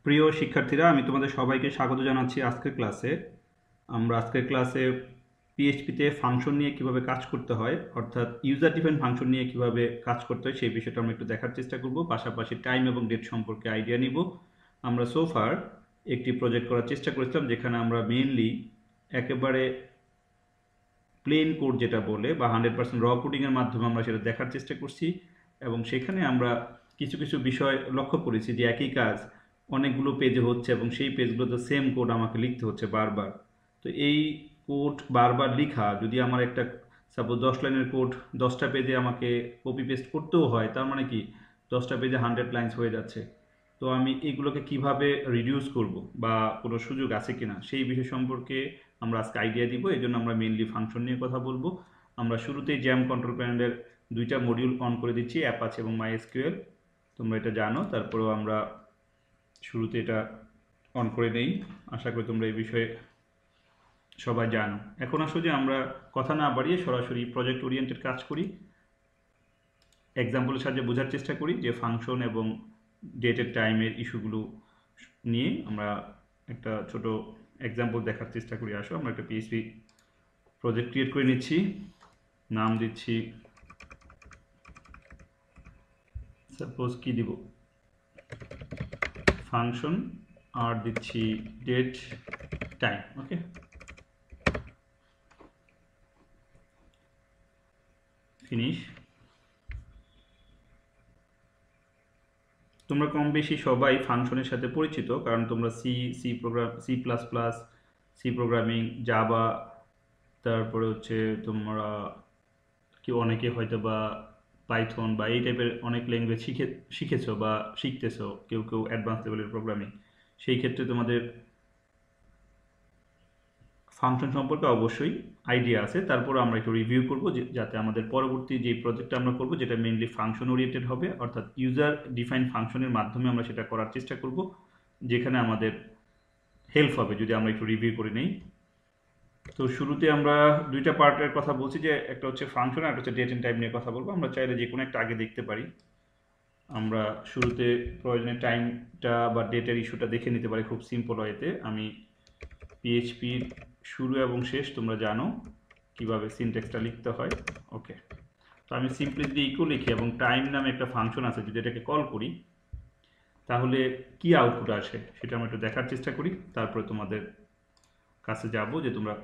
প্রিয় শিক্ষার্থীরা, আমি তোমাদের সবাইকে স্বাগত জানাচ্ছি আজকের ক্লাসে। আমরা আজকের ক্লাসে পিএইচপিতে ফাংশন নিয়ে কিভাবে কাজ করতে হয়, অর্থাৎ ইউজার ডিফাইন ফাংশন নিয়ে কিভাবে কাজ করতে হয় সেই বিষয়টা আমরা একটু দেখার চেষ্টা করব। পাশাপাশি টাইম এবং ডেট সম্পর্কে আইডিয়া নিব। আমরা সোফার একটি প্রজেক্ট করার চেষ্টা করেছিলাম যেখানে আমরা মেইনলি একেবারে প্লেন কোড যেটা বলে বা 100% র কোডিংয়ের মাধ্যমে আমরা সেটা দেখার চেষ্টা করছি, এবং সেখানে আমরা কিছু কিছু বিষয় লক্ষ্য করেছি যে একই কাজ অনেকগুলো পেজে হচ্ছে এবং সেই পেজগুলোতে সেম কোড আমাকে লিখতে হচ্ছে বারবার। তো এই কোড বারবার লেখা, যদি আমার একটা সাপোজ 10 লাইনের কোড 10টা পেজে আমাকে কপি পেস্ট করতেও হয়, তার মানে কি 10টা পেজে 100 লাইন্স হয়ে যাচ্ছে। তো আমি এগুলোকে কিভাবে রিডিউস করব বা কোনো সুযোগ আছে কিনা সেই বিষয় সম্পর্কে আমরা আজকে আইডিয়া দিব। এই জন্য আমরা মেইনলি ফাংশন নিয়ে কথা বলবো। আমরা শুরুতেই জ্যাম কন্ট্রোল প্যানেলের দুইটা মডিউল অন করে দিচ্ছি, অ্যাপাচে এবং মাইএসকিউএল। তোমরা এটা জানো, তারপরেও আমরা শুরুতে এটা অন করে নেই। আশা করি তোমরা এই বিষয়ে সবাই জানো। এখন আসলে যে আমরা কথা না বাড়িয়ে সরাসরি প্রজেক্ট ওরিয়েন্টেড কাজ করি, এক্সাম্পলের সাহায্যে বোঝার চেষ্টা করি যে ফাংশন এবং ডেটের টাইমের ইস্যুগুলো নিয়ে আমরা একটা ছোট এক্সাম্পল দেখার চেষ্টা করি। আসো আমরা একটা পিএইচপি প্রজেক্ট ক্রিয়েট করে নিচ্ছি, নাম দিচ্ছি সাপোজ কি দিব, ফাংশন, আর দিচ্ছি ডেট টাইম। ওকে, ফিনিশ। তোমরা কম বেশি সবাই ফাংশনের সাথে পরিচিত, কারণ তোমরা সি প্রোগ্রামিং, জাভা, তারপরে হচ্ছে তোমরা কি অনেকে হয়তো বা পাইথন বা এই টাইপের অনেক ল্যাঙ্গুয়েজ শিখেছো বা শিখতেছো, কেউ কেউ অ্যাডভান্স লেভেলের প্রোগ্রামিং। সেই ক্ষেত্রে তোমাদের ফাংশন সম্পর্কে অবশ্যই আইডিয়া আছে। তারপর আমরা একটু রিভিউ করব যাতে আমাদের পরবর্তী যে প্রজেক্টটা আমরা করব যেটা মেইনলি ফাংশন ওরিয়েন্টেড হবে, অর্থাৎ ইউজার ডিফাইন ফাংশনের মাধ্যমে আমরা সেটা করার চেষ্টা করব, যেখানে আমাদের হেল্প হবে যদি আমরা একটু রিভিউ করে নেই। তো শুরুতে আমরা দুইটা পার্টের কথা বলছি, যে একটা হচ্ছে ফাংশন আর একটা হচ্ছে ডেট এন্ড টাইম নিয়ে কথা বলবো। আমরা চাইলে যে কোনো একটা আগে দেখতে পারি। আমরা শুরুতে প্রয়োজনে টাইমটা বা ডেটের ইস্যুটা দেখে নিতে পারি খুব সিম্পল ওয়েতে। আমি পিএইচপির শুরু এবং শেষ তোমরা জানো কিভাবে সিনট্যাক্সটা লিখতে হয়। ওকে, তো আমি সিম্পলি যদি ইকো লিখি এবং টাইম নামে একটা ফাংশন আছে, যদি এটাকে কল করি তাহলে কি আউটপুট আসে সেটা আমরা একটু দেখার চেষ্টা করি। তারপরে তোমাদের কাছে যাব যে তোমরা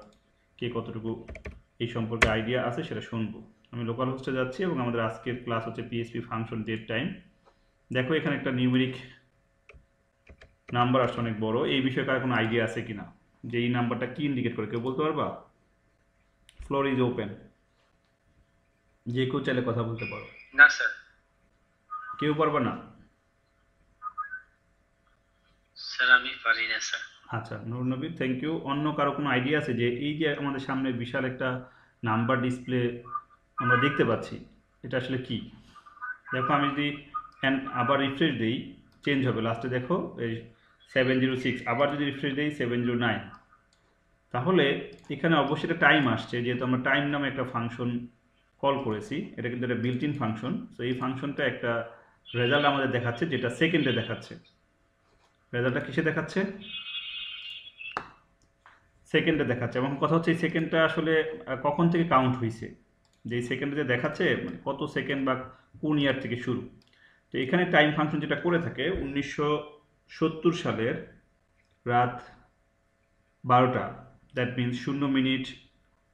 কে কতটুকু এই সম্পর্কে আইডিয়া আছে সেটা শুনবো। আমি লোকাল হোস্টে যাচ্ছি এবং আমাদের আজকের ক্লাস হচ্ছে পিএইচপি ফাংশন ডেট টাইম। দেখো এখানে একটা নিউমেরিক নাম্বার আসছে অনেক বড়। এই বিষয়ে কার কোনো আইডিয়া আছে কিনা যে এই নাম্বারটা কি ইন্ডিকেট করে, কেউ বলতে পারবা? ফ্লোর ইজ ওপেন, যে কেউ চাইলে কথা বলতে পারো। না স্যার। কেউ পারবা না? স্যার আমি পারি না স্যার। আচ্ছা, নূর নবী, থ্যাংক ইউ। অন্য কারো কোনো আইডিয়া আছে যে এই যে আমাদের সামনে বিশাল একটা নাম্বার ডিসপ্লে আমরা দেখতে পাচ্ছি, এটা আসলে কি? দেখো আমি যদি আবার রিফ্রেশ দিই, চেঞ্জ হবে লাস্টে। দেখো এই 706, আবার যদি রিফ্রেশ দিই 709, তাহলে এখানে অবশ্যই একটা টাইম আসছে, যেহেতু আমরা টাইম নামে একটা ফাংশন কল করেছি। এটা কিন্তু একটা বিল্ট ইন ফাংশন। তো এই ফাংশনটা একটা রেজাল্ট আমাদের দেখাচ্ছে, যেটা সেকেন্ডে দেখাচ্ছে। রেজাল্টটা কিসে দেখাচ্ছে? সেকেন্ডে দেখাচ্ছে। এবং কথা হচ্ছে এই সেকেন্ডটা আসলে কখন থেকে কাউন্ট হয়েছে, যে এই সেকেন্ডে যে দেখাচ্ছে মানে কত সেকেন্ড বা কোন ইয়ার থেকে শুরু। তো এখানে টাইম ফাংশন যেটা করে থাকে, 1970 সালের রাত 12টা, দ্যাট মিনস 0 মিনিট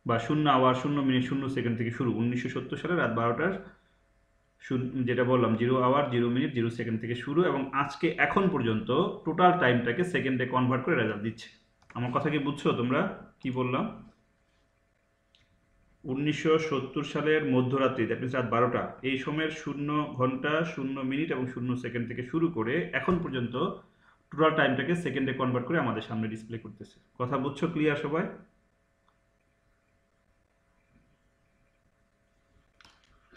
বা 0 আওয়ার 0 মিনিট 0 সেকেন্ড থেকে শুরু। 1970 সালের রাত 12টার যেটা বললাম 0 আওয়ার 0 মিনিট 0 সেকেন্ড থেকে শুরু, এবং আজকে এখন পর্যন্ত টোটাল টাইমটাকে সেকেন্ডে কনভার্ট করে রেজাল্ট দিচ্ছে। আমার কথা কি বুঝছো তোমরা? কি বললাম? 1970 সালের মধ্যরাত্রি, দ্যাট মিনস রাত 12টা, এই সময়ের 0 ঘন্টা 0 মিনিট এবং 0 সেকেন্ড থেকে শুরু করে এখন পর্যন্ত টোটাল টাইমটাকে সেকেন্ডে কনভার্ট করে আমাদের সামনে ডিসপ্লে করতেছে। কথা বুঝছো? ক্লিয়ার সবাই?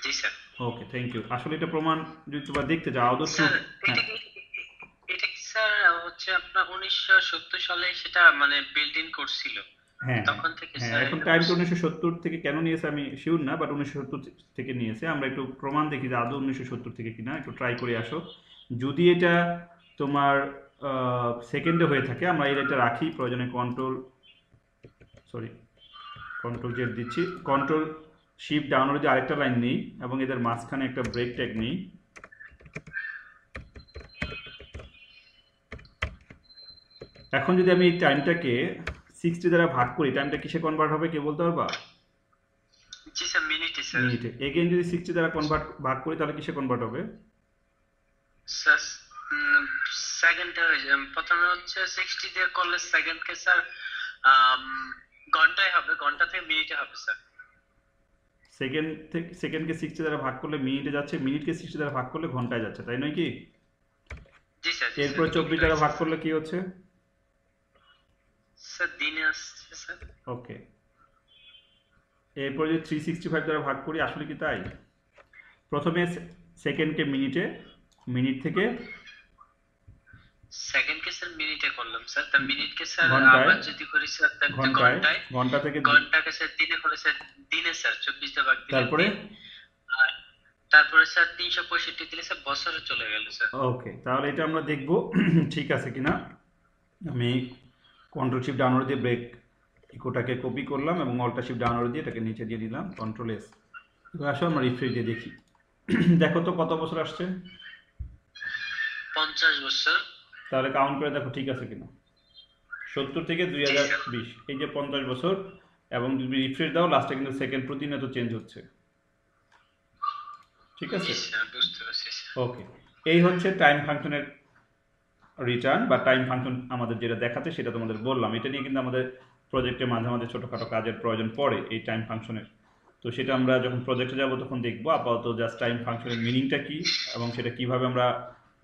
জি স্যার। Okay, thank you. আসলে এটা প্রমাণ যদি তোমরা দেখতে যাও আদৌ ট্রু। স্যার হ্যাঁ, এটা কি স্যার হচ্ছে আপনার 1970 সালে সেটা মানে বিল্ড ইন করছিল হ্যাঁ, হ্যাঁ, তখন থেকে হ্যাঁ। স্যার এখন এটা টাইমটা করছে। 1970 থেকে কেন নিয়েছে আমি শিওর না, বাট 1970 থেকে নিয়েছে। আমরা একটু প্রমাণ দেখি যে আদৌ 1970 থেকে কিনা, একটু ট্রাই করে আসো। যদি এটা তোমার সেকেন্ডে হয়ে থাকে, আমরা এই লাইনটা রাখি, প্রয়োজনে কন্ট্রোল জেড দিচ্ছি, কন্ট্রোল শিফট ডাউন যদি আরেকটা লাইন নেই এবং এদের মাঝখানে একটা ব্রেক ট্যাগ নেই। এখন যদি আমি এই টাইমটাকে 60 দ্বারা ভাগ করি, টাইমটা কিসে কনভার্ট হবে কেউ বলতে পারবা? জি স্যার, মিনিটে স্যার। মিনিটে। এগেইন যদি 60 দ্বারা ভাগ করি তাহলে কিসে কনভার্ট হবে? স্যার সেকেন্ডে প্রথমে হচ্ছে 60 দিয়ে করলে সেকেন্ডকে স্যার ঘন্টায় হবে, ঘন্টা থেকে মিনিটে হবে স্যার। সেকেন্ডকে 60 দ্বারা ভাগ করলে মিনিটে যাচ্ছে, মিনিটকে 60 দ্বারা ভাগ করলে ঘন্টায় যাচ্ছে, তাই নয় কি? জি স্যার। এরপর 24 দ্বারা ভাগ করলে কি হচ্ছে? স্যার দিনে আসছে স্যার। ওকে। এরপর যদি 365 দ্বারা ভাগ করি, আসলে কি তাই? প্রথমে সেকেন্ডকে মিনিটে, মিনিট থেকে সেকেন্ডকে স্যার মিনিটে করলাম স্যার, তা মিনিটকে স্যার ঘন্টায়, আবার যদি করি স্যার ঘন্টায়, ঘন্টা থেকে ঘন্টাকে স্যার দিনে করে স্যার দিনে স্যার 24 দিয়ে ভাগ দিলে তারপরে আর তারপরে স্যার 365 দিলে স্যার বছরে চলে গেল স্যার। ওকে, তাহলে এটা আমরা দেখব ঠিক আছে কিনা। আমি কন্ট্রোল শিফট ডাউন দিয়ে ব্রেক ইকোটাকে কপি করলাম এবং অল্টার শিফট ডাউন দিয়ে এটাকে নিচে দিয়ে দিলাম, কন্ট্রোল এস। এবার আসো আমরা রিফ্রেশ দিয়ে দেখি। দেখো তো কত বছর আসছে? 50 বছর। তাহলে কাউন্ট করে দেখো ঠিক আছে কিনা। 70 থেকে 2020, এই যে 50 বছর, এবং যদি রিফ্রেশ দাও লাস্টে কিন্তু সেকেন্ড প্রতিনিয়ত চেঞ্জ হচ্ছে। ঠিক আছে, বুঝতে পারছি। ওকে। এই হচ্ছে টাইম ফাংশনের রিটার্ন বা টাইম ফাংশন আমাদের যেটা দেখাচ্ছে সেটা তোমাদের বললাম। এটা নিয়ে কিন্তু আমাদের প্রজেক্টে মাঝে মাঝে ছোটোখাটো কাজের প্রয়োজন পড়ে এই টাইম ফাংশনের। তো সেটা আমরা যখন প্রজেক্টে যাব তখন দেখবো। আপাতত জাস্ট টাইম ফাংশনের মিনিংটা কি এবং সেটা কিভাবে আমরা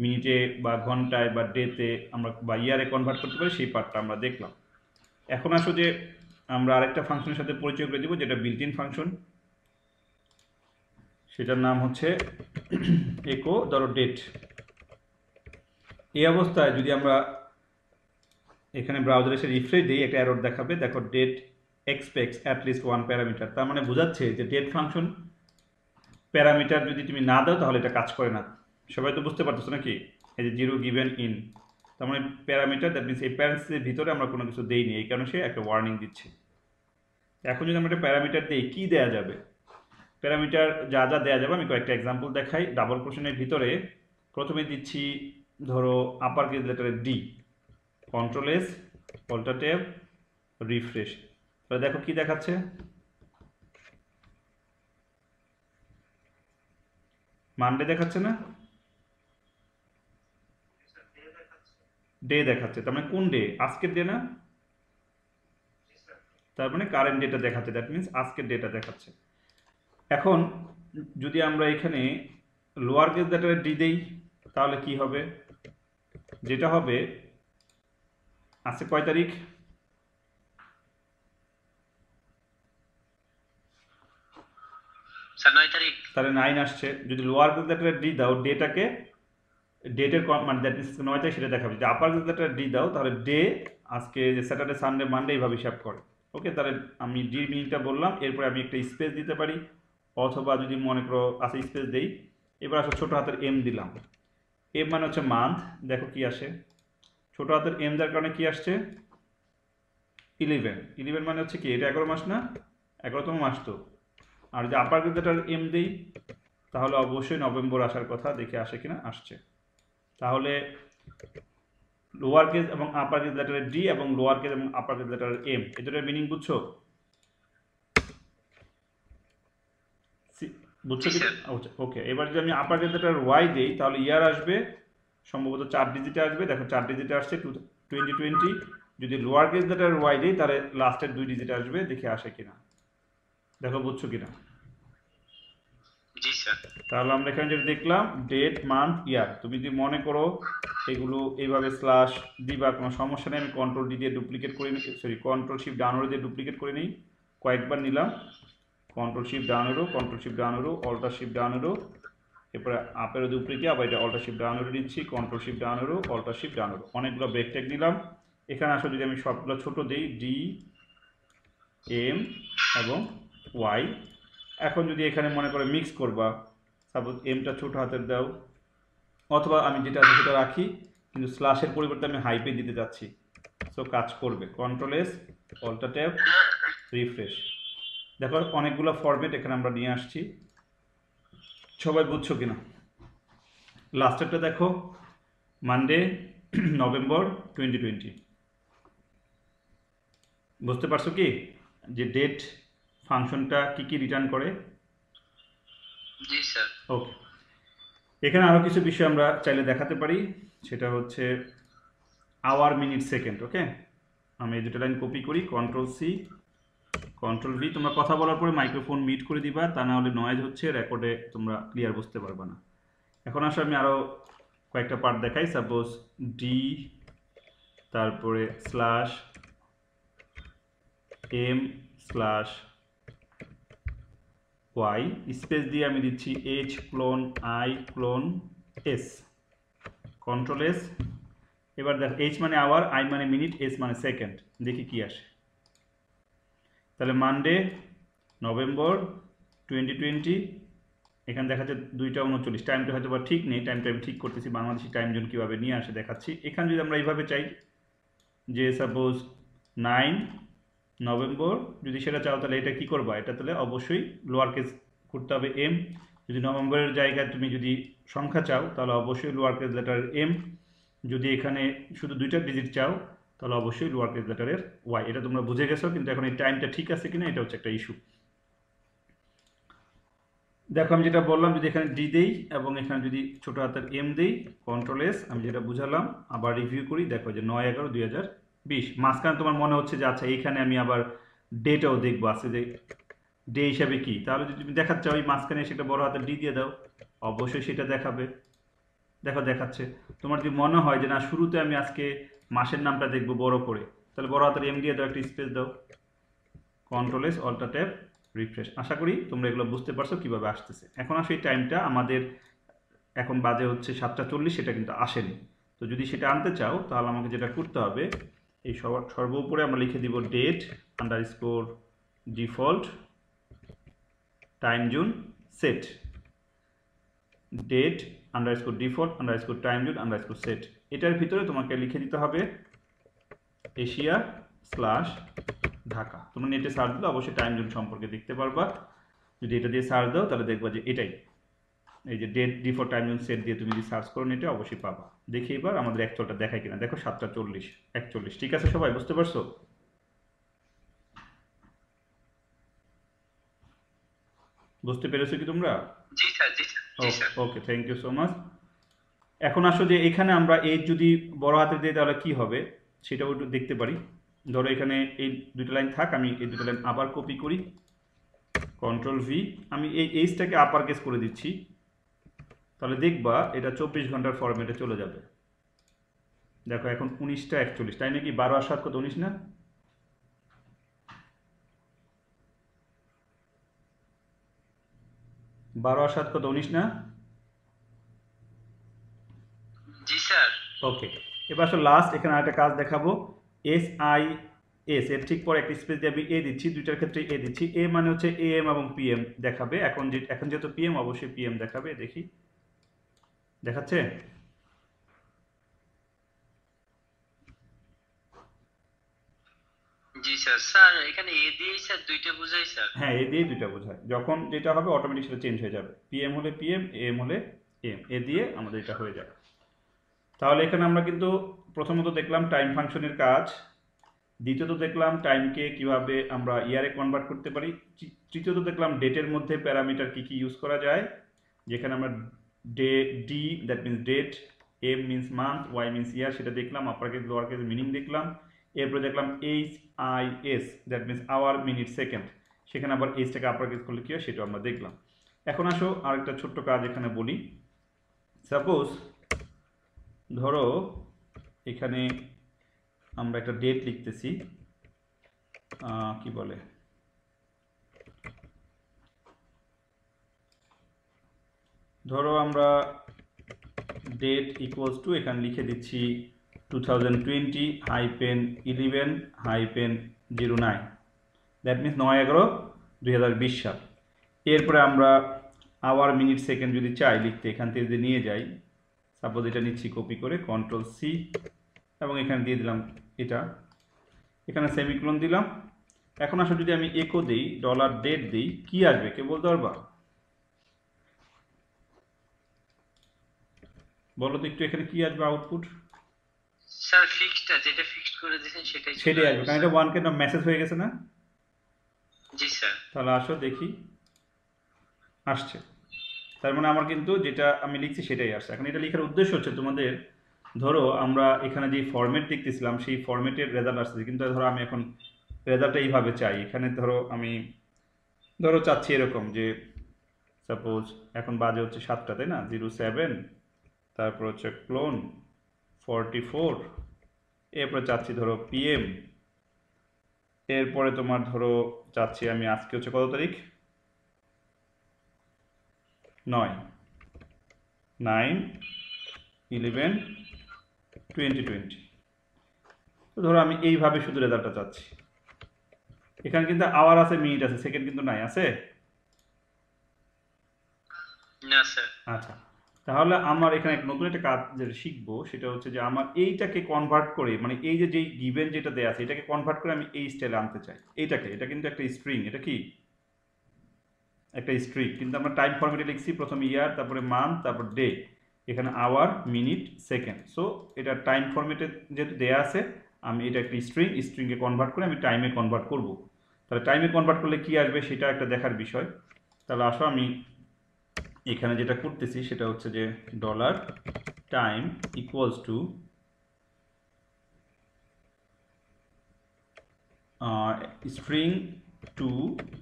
মিনিটে বা ঘন্টায় বা ডেতে আমরা বা ইয়ারে কনভার্ট করতে পারি সেই পার্টটা আমরা দেখলাম। এখন আসো যে আমরা আরেকটা ফাংশনের সাথে পরিচয় করে দিব যেটা বিল্ট ইন ফাংশন, সেটার নাম হচ্ছে একো ধরো ডেট। এই অবস্থায় যদি আমরা এখানে ব্রাউজারে এসে রিফ্রেশ দিই একটা এরর দেখাবে, দেখো date expects at least one parameter. তার মানে বোঝাচ্ছে যে ডেট ফাংশন প্যারামিটার যদি তুমি না দাও তাহলে এটা কাজ করে না। সবাই তো বুঝতে পারতেছো নাকি? এই যে জিরো গিভেন ইন, তার মানে প্যারামিটার, দ্যাট মিনস এই প্যারেন্টসের ভিতরে আমরা কোনো কিছু দেইনি, এই কারণে সে একটা ওয়ার্নিং দিচ্ছে। এখন যদি আমরা একটা প্যারামিটার দিই, কি দেয়া যাবে? প্যারামিটার যা যা দেওয়া যাবে আমি কয়েকটা এক্সাম্পল দেখাই। ডাবল কোশ্চেনের ভিতরে প্রথমে দিচ্ছি ধরো আপার কেস লেটারের D, control S, alter tab, refresh. তাহলে দেখো কি দেখাচ্ছে, মানডে দেখাচ্ছে না, ডে দেখাচ্ছে। তার মানে কোন ডে? আজকের ডে না? তার মানে কারেন্ট ডেটা দেখাচ্ছে, দ্যাট মিনস আজকের ডেটা দেখাচ্ছে। এখন যদি আমরা এখানে লোয়ার কেস লেটারের ডি দেই তাহলে কি হবে? যেটা হবে, আজকে কয় তারিখ? স্যার 9 তারিখ। তাহলে 9 আসছে। যদি লোয়ার কেস লেটারের ডি দাও, ডেটাকে ডেটের মানে দ্যাট মিনস 9 তারিখ সেটা দেখাবে। যদি আপার কেস লেটারের ডি দাও তাহলে ডে আজকে যে স্যাটারডে সানডে মানডে এইভাবে হিসাব করে। ওকে, তাহলে আমি ডি মিনিংটা বললাম, এরপরে আমি একটা স্পেস দিতে পারি, অথবা যদি মনে করো আচ্ছা স্পেস দেই। এবার আসলে ছোটো হাতের এম দিলাম, এম মানে হচ্ছে মান্থ, দেখো কি আসে। ছোটো হাতের এম যার কারণে কি আসছে? 11। 11 মানে হচ্ছে কি, এটা 11 মাস না? 11তম মাস তো। আর যদি আপার কেস লেটার এম দেই তাহলে অবশ্যই নভেম্বর আসার কথা, দেখে আসে কিনা, আসছে। তাহলে লোয়ার কেস এবং আপার কেস লেটারের ডি এবং লোয়ার কেস এবং আপার কেস লেটারের এম, এই দুটোর মিনিং বুঝছো? বুঝছো কি? ওকে, এবার যদি আমি আপার কেস লেটার ওয়াই দিই তাহলে ইয়ার আসবে সম্ভবত 4 ডিজিটে আসবে। দেখো 4 ডিজিটে আসছে 2020। যদি লোয়ার কেস লেটার ওয়াই দিই তাহলে লাস্টের 2 ডিজিটে আসবে, দেখে আসে কিনা, দেখো বুঝছো কিনা। জি স্যার। তাহলে আমরা এখানে যেটা দেখলাম ডেট মান্থ ইয়ার, তুমি যদি মনে করো এগুলো এইভাবে স্ল্যাশ দিবা কোনো সমস্যা নেই। আমি কন্ট্রোল ডি দিয়ে ডুপ্লিকেট করে নিই, সরি কন্ট্রোল শিফট ডাউন দিয়ে ডুপ্লিকেট করে নিই, কয়েকবার নিলাম, control shift down arrow, control shift down arrow, alter shift down arrow, এরপরে আপেরও ডুপ্লিকেট, আবার এটা অল্টার শিফট ডাউন এরো নিচ্ছি, control shift down arrow, alter shift down arrow, অনেকগুলো ব্রেক ট্যাগ নিলাম। এখানে আসলে যদি আমি সবগুলো ছোট দিই, ডি এম এবং ওয়াই। এখন যদি এখানে মনে করে মিক্স করবা, সাপোজ এমটা ছোটো হাতের দাও, অথবা আমি যেটা আছে সেটা রাখি, কিন্তু স্ল্যাশের পরিবর্তে আমি হাইপে দিতে যাচ্ছি। সো কাজ করবে। Control S, alter tab, refresh. দেখো অনেকগুলো ফরম্যাট এখানে আমরা নিয়ে আসছি, সবাই বুঝছো কিনা? লাস্টেরটা দেখো, মানডে নভেম্বর 2020। বুঝতে পারছো কি যে ডেট ফাংশনটা কি কি রিটার্ন করে? জি স্যার। ওকে, এখানে আরও কিছু বিষয় আমরা চাইলে দেখাতে পারি, সেটা হচ্ছে আওয়ার, মিনিট, সেকেন্ড। ওকে, আমি এই দুটো লাইন কপি করি, কন্ট্রোল সি, কন্ট্রোল ভি। তোমরা কথা বলার পরে মাইক্রোফোন মিউট করে দিবা, তা না হলে নয়েজ হচ্ছে, রেকর্ডে তোমরা ক্লিয়ার বুঝতে পারবে না। এখন আসলে আমি আরও কয়েকটা পার্ট দেখাই। সাপোজ ডি, তারপরে slash M slash Y, space দিয়ে আমি দিচ্ছি H colon I colon S, control S. এবার দেখ, এইচ মানে আওয়ার, আই মানে মিনিট, এস মানে সেকেন্ড। দেখি কি আসে। তাহলে মানডে নভেম্বর 2020, এখানে দেখাচ্ছে 2টা 39। টাইমটা হয়তো বা ঠিক নেই, টাইমটা আমি ঠিক করতেছি, বাংলাদেশি টাইম জোন কীভাবে নিয়ে আসে দেখাচ্ছি। এখানে যদি আমরা এইভাবে চাই যে সাপোজ 9 নভেম্বর, যদি সেটা চাও তাহলে এটা কি করবা, এটা তাহলে অবশ্যই লোয়ার কেস করতে হবে এম। যদি নভেম্বরের জায়গায় তুমি যদি সংখ্যা চাও তাহলে অবশ্যই লোয়ার কেস লেটারের এম। যদি এখানে শুধু 2টা ডিজিট চাও তাহলে অবশ্যই লোয়ার কেস লেটারের ওয়াই। এটা তোমরা বুঝে গেছো, কিন্তু এখন এই টাইমটা ঠিক আছে কিনা এটা হচ্ছে একটা ইস্যু। দেখো আমি যেটা বললাম, যদি এখানে ডি দেই এবং এখানে যদি ছোট হাতের এম দেই, কন্ট্রোল এস, আমি যেটা বুঝালাম আবার রিভিউ করি, দেখো যে 9/11/2020। মাঝখানে তোমার মনে হচ্ছে যে আচ্ছা এইখানে আমি আবার ডেটাও দেখবো আছে যে ডে হিসাবে কি, তাহলে যদি তুমি দেখাতে চাও এই মাঝখানে সেটা বড় হাতের ডি দিয়ে দাও, অবশ্যই সেটা দেখাবে। দেখো দেখাচ্ছে। তোমার যদি মনে হয় যে না শুরুতে আমি আজকে মাসের নামটা দেখবো বড় করে, তাহলে বড় হাতের এম দিয়ে দাও, একটা স্পেস দাও, control S, alter tab, refresh. আশা করি তোমরা এগুলো বুঝতে পারছো কীভাবে আসতেছে। এখন আসো এই টাইমটা আমাদের এখন বাজে হচ্ছে 7টা 40, সেটা কিন্তু আসেনি। তো যদি সেটা আনতে চাও তাহলে আমাকে যেটা করতে হবে, এই সর্বোপরে আমরা লিখে দিব date underscore default time zone set, date underscore default underscore time zone underscore set. এটার ভিতরে তোমাকে লিখে দিতে হবে এশিয়া স্ল্যাশ ঢাকা। তোমরা নেটে সার্চ দিলে অবশ্যই টাইম জোন সম্পর্কে দেখতে পারবা। যদি এটা দিয়ে সার্চ দাও তাহলে দেখবা যে এটাই, এই যে date default time zone set দিয়ে তুমি যদি সার্চ করো নেটে অবশ্যই পাবা। দেখি এবার আমাদের অ্যাকচুয়ালটা দেখায় কিনা। দেখো 7টা 40 41। ঠিক আছে সবাই বুঝতে পারছো? বুঝতে পেরেছো কি তোমরা? জি স্যার, জি স্যার, জি sir. Okay, thank you so much. এখন আসো যে এখানে আমরা এই যদি বড় হাতে দিই তাহলে কি হবে সেটাও একটু দেখতে পারি। ধরো এখানে এই দুটো লাইন থাক, আমি এই দুটো লাইন আবার কপি করি, কন্ট্রোল ভি। আমি এই এইচটাকে আপার কেস করে দিচ্ছি, তাহলে দেখবা এটা 24 ঘন্টার ফরম্যাটে চলে যাবে। দেখো এখন 19টা 41, তাই নাকি? 12 আর 7 কত? 19 না? বারো আর 7 কত? 19 না? জি স্যার। ওকে, এবার আসলে লাস্ট এখানে আরেকটা কাজ দেখাবো। এস আই এস এর ঠিক পরে একটা স্পেস দিয়ে আমি এ দিচ্ছি, দুইটার ক্ষেত্রে এ দিচ্ছি। এ মানে হচ্ছে এএম এবং পিএম দেখাবে। এখন যেহেতু পিএম অবশ্যই পিএম দেখাবে। দেখি দেখাচ্ছে? জি স্যার। স্যার এখানে এ দিয়েই স্যার দুইটা বোঝাই স্যার। হ্যাঁ, এ দিয়ে দুইটা বোঝায়। যখন যেটা হবে অটোমেটিক সেটা চেঞ্জ হয়ে যাবে। পিএম হলে পিএম, এম হলে এম, এ দিয়ে আমাদের এটা হয়ে যায়। তাহলে এখানে আমরা কিন্তু প্রথমত দেখলাম টাইম ফাংশনের কাজ, দ্বিতীয়ত দেখলাম টাইমকে কিভাবে আমরা ইয়ারে কনভার্ট করতে পারি, তৃতীয়ত দেখলাম ডেটের মধ্যে প্যারামিটার কি কি ইউজ করা যায়, যেখানে আমরা D that means date, M means month, Y means year সেটা দেখলাম, upper case lower case meaning দেখলাম। এরপরে দেখলাম H I S that means hour, minute, second, সেখানে আবার এইচটাকে আপার কেস করলে কী হয় সেটাও আমরা দেখলাম। এখন আসো আরেকটা ছোট্ট কাজ এখানে বলি। সাপোজ ধরো এখানে আমরা একটা ডেট লিখতেছি, কি বলে, ধরো আমরা ডেট ইকুয়ালস টু এখানে লিখে দিচ্ছি 2020-11-09, দ্যাট মিনস 9/11/2020 সাল। এরপরে আমরা আওয়ার, মিনিট, সেকেন্ড যদি চাই লিখতে, এখান থেকে যদি নিয়ে যাই সাপোজ এটা নিচ্ছি কপি করে কন্ট্রোল সি এবং এখানে দিয়ে দিলাম এটা, এখানে সেমিকোলন দিলাম। এখন আসলে যদি আমি একো দিই, ডলার ডেট দিই, কি আসবে কে বলতে পারবা? বলো তো একটু, এখানে কি আসবে আউটপুট? স্যার ফিক্সড আছে, যেটা ফিক্সড করে দিয়েছেন সেটাই চলে সেটাই আসবে, আসবে কারণ স্যার। এটা ওয়ান কাইন্ড অফ মেসেজ হয়ে গেছে না? জি স্যার। তাহলে আসো দেখি, আসছে। তার মানে আমার কিন্তু যেটা আমি লিখছি সেটাই আসছে। এখন এটা লেখার উদ্দেশ্য হচ্ছে তোমাদের, ধরো আমরা এখানে যে ফরম্যাট দেখতেছিলাম সেই ফরম্যাটের রেজাল্ট আসছে, কিন্তু ধরো আমি এখন রেজাল্টটা এইভাবে চাই। এখানে ধরো আমি ধরো চাচ্ছি এরকম যে, সাপোজ এখন বাজে হচ্ছে 7টা, তাই না? 07, তারপর হচ্ছে ক্লোন 44, এরপরে চাচ্ছি ধরো পিএম, এরপরে তোমার ধরো চাচ্ছি আমি আজকে হচ্ছে কত তারিখ, 9, 9/11/2020। তো ধরো আমি এইভাবে শুধু রেজাল্টটা চাচ্ছি। এখানে কিন্তু আওয়ার আছে, মিনিট আছে, সেকেন্ড কিন্তু নাই, আছে? না স্যার। আচ্ছা, তাহলে আমার এখানে এক নতুন একটা কাজ যেটা শিখবো সেটা হচ্ছে যে আমার এইটাকে কনভার্ট করে, মানে এই যে যেই গিভেন যেটা দেয়া আছে এটাকে কনভার্ট করে আমি এই স্টাইলে আনতে চাই। এইটাকে, এটা কিন্তু একটা স্ট্রিং, এটা কি একটা স্ট্রিং, কিন্তু আমরা টাইম ফরম্যাটে লিখছি, প্রথমে ইয়ার, তারপরে মান্থ, তারপর ডে, এখানে আওয়ার, মিনিট, সেকেন্ড। সো এটা টাইম ফরম্যাটে যেহেতু দেয়া আছে, আমি এটা একটা স্ট্রিং, স্ট্রিংকে কনভার্ট করে আমি টাইমে কনভার্ট করব। তাহলে টাইমে কনভার্ট করলে কি আসবে সেটা একটা দেখার বিষয়। তাহলে আসো আমি এখানে যেটা করতেছি সেটা হচ্ছে যে dollar time equals to string to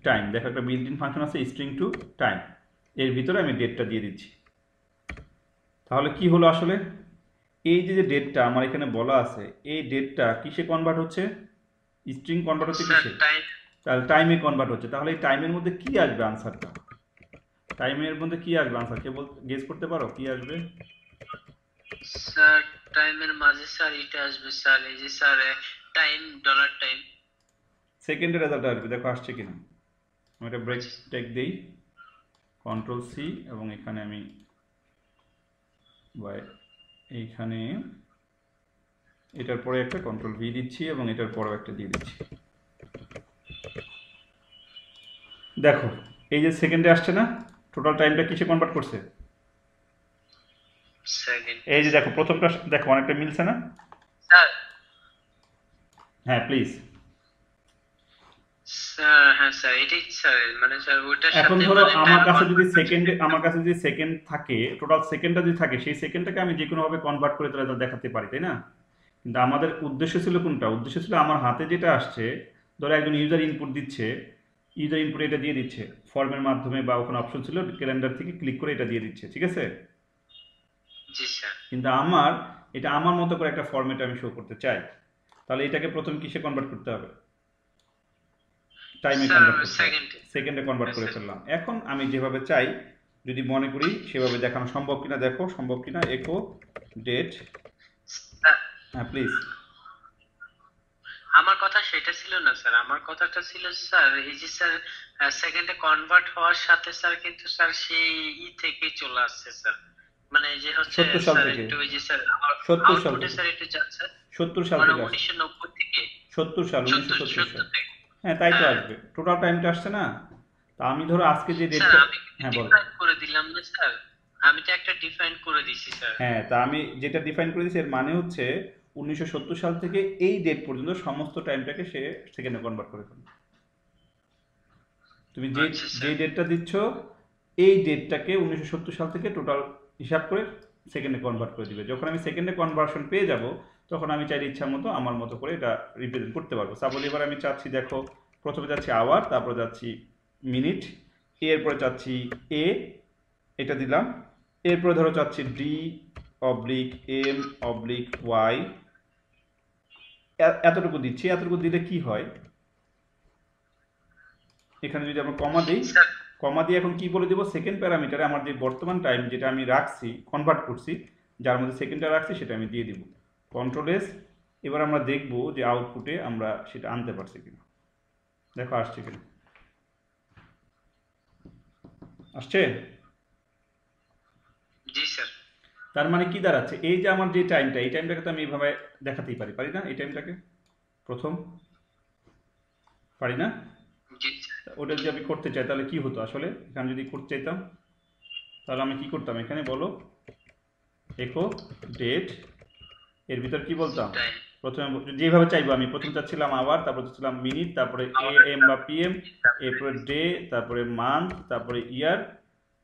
time. দেখো একটা বিল্ট ইন ফাংশন আছে স্ট্রিং টু টাইম, এর ভিতরে আমি ডেটটা দিয়ে দিচ্ছি। তাহলে কি হলো আসলে, এই যে যে ডেটটা আমার এখানে বলা আছে, এই ডেটটা কিসে কনভার্ট হচ্ছে? স্ট্রিং কনভার্ট হচ্ছে স্যার কিসে? টাইম। তাহলে টাইমে কনভার্ট হচ্ছে। তাহলে এই টাইমের মধ্যে কি আসবে আনসারটা? টাইমের মধ্যে কি আসবে আনসার, কে গেস করতে পারো কি আসবে? স্যার টাইমের মাঝে স্যার এটা আসবে স্যার, এই যে স্যার টাইম, ডলার টাইম। সেকেন্ডের রেজাল্ট আসবে, দেখো আসছে কিনা। আমি একটা ব্রেক আচ্ছা টেক দিই, কন্ট্রোল সি, এবং এখানে আমি বাই এইখানে এটার পরে একটা কন্ট্রোল ভি দিচ্ছি এবং এটার পরেও একটা দিয়ে দিচ্ছি। দেখো এই যে সেকেন্ডে আসছে না, টোটাল টাইমটা কিসে কনভার্ট করছে? সেকেন্ড। এই যে দেখো প্রথমটা, দেখো অনেকটা মিলছে না? স্যার। হ্যাঁ প্লিজ। স্যার হ্যাঁ স্যার, এটাই স্যার, মানে স্যার ওটার এখন সাথে ধরো মানে আমার টাইম কাছে যদি কনভার্ট করছে। সেকেন্ডে, আমার কাছে যদি সেকেন্ড থাকে, টোটাল সেকেন্ডটা যদি থাকে, সেই সেকেন্ডটাকে আমি যে কোনোভাবে কনভার্ট করে তাহলে দেখাতে পারি, তাই না? কিন্তু আমাদের উদ্দেশ্য ছিল কোনটা? উদ্দেশ্য ছিল আমার হাতে যেটা আসছে, ধরো একজন ইউজার ইনপুট দিচ্ছে, ইউজার ইনপুট এটা দিয়ে দিচ্ছে ফর্মের মাধ্যমে, বা ওখানে অপশন ছিল ক্যালেন্ডার থেকে ক্লিক করে এটা দিয়ে দিচ্ছে, ঠিক আছে? জি স্যার। কিন্তু আমার এটা আমার মতো করে একটা ফরম্যাটে আমি শো করতে চাই। তাহলে এটাকে প্রথম কিসে কনভার্ট করতে হবে? টাইমে স্যার কনভার্ট করতে হবে। সেকেন্ডে। সেকেন্ডে কনভার্ট হ্যাঁ করে স্যার। ফেললাম। এখন আমি যেভাবে চাই যদি মনে করি সেভাবে দেখানো সম্ভব কিনা দেখো, সম্ভব কিনা। একো ডেট, স্যার, হ্যাঁ প্লিজ। আমার কথা সেটা ছিল না স্যার, আমার কথাটা ছিল স্যার এই যে স্যার সেকেন্ডে কনভার্ট হওয়ার সাথে স্যার কিন্তু স্যার সেই থেকে চলে আসছে স্যার, মানে যে হচ্ছে 70 সাল স্যার থেকে, একটু ওই যে স্যার 70 সাল আউটপুটে থেকে, স্যার একটু যাচ্ছে, 70 সাল মানে থেকে আসছে। 1990 থেকে। 70 সাল, 1970 সাল। 70 থেকে। হ্যাঁ তাই তো হ্যাঁ আসবে, টোটাল টাইমটা আসছে না? তা আমি ধরো আজকে যে স্যার, ডেটটা, আমি কিন্তু হ্যাঁ বলো। ডিফাইন করে দিলাম না স্যার, আমি তো একটা ডিফাইন করে দিছি স্যার। হ্যাঁ তা আমি যেটা ডিফাইন করে দিয়েছি এর মানে হচ্ছে 1970 সাল থেকে এই ডেট পর্যন্ত সমস্ত টাইমটাকে সে সেকেন্ডে কনভার্ট করে ফেলবে। তুমি যে আচ্ছা যে স্যার। ডেটটা দিচ্ছ এই ডেটটাকে 1970 সাল থেকে টোটাল হিসাব করে সেকেন্ডে কনভার্ট করে দিবে। যখন আমি সেকেন্ডে কনভার্সন পেয়ে যাব তখন আমি চাইলে ইচ্ছা মতো আমার মতো করে এটা রিপ্রেজেন্ট করতে পারবো। সাপোজ এবার আমি চাচ্ছি, দেখো প্রথমে যাচ্ছি আওয়ার, তারপরে যাচ্ছি মিনিট, এরপরে চাচ্ছি এ, এটা দিলাম, এরপরে ধরো চাচ্ছি D oblique M oblique Y, এতটুকু দিচ্ছি। এতটুকু দিলে কি হয়, এখানে যদি আমরা কমা দিই, স্যার কমা দিয়ে এখন কি বলে দেবো, সেকেন্ড প্যারামিটারে আমার যে বর্তমান টাইম যেটা আমি রাখছি কনভার্ট করছি, যার মধ্যে সেকেন্ডটা রাখছি সেটা আমি দিয়ে দিব। Control S. এবার আমরা দেখব যে আউটপুটে আমরা সেটা আনতে পারছি কিনা। দেখো আসছে কিনা, আসছে? জি স্যার। তার মানে কি দাঁড়াচ্ছে, এই যে আমার যে টাইমটা, এই টাইমটাকে তো আমি এইভাবে দেখাতেই পারি, পারি না? এই টাইমটাকে প্রথম পারি না? জি স্যার। ওটা যদি আমি করতে চাই তাহলে কি হতো আসলে, এখানে যদি করতে চাইতাম তাহলে আমি কি করতাম, এখানে বলো একো ডেট, এর ভিতর কি বলতাম, টাইম। প্রথমে যেভাবে চাইবো আমি, প্রথমে চাচ্ছিলাম আওয়ার, তারপর চাচ্ছিলাম মিনিট, তারপরে এ এম বা পিএম, এরপরে ডে, তারপরে মান্থ, তারপরে ইয়ার।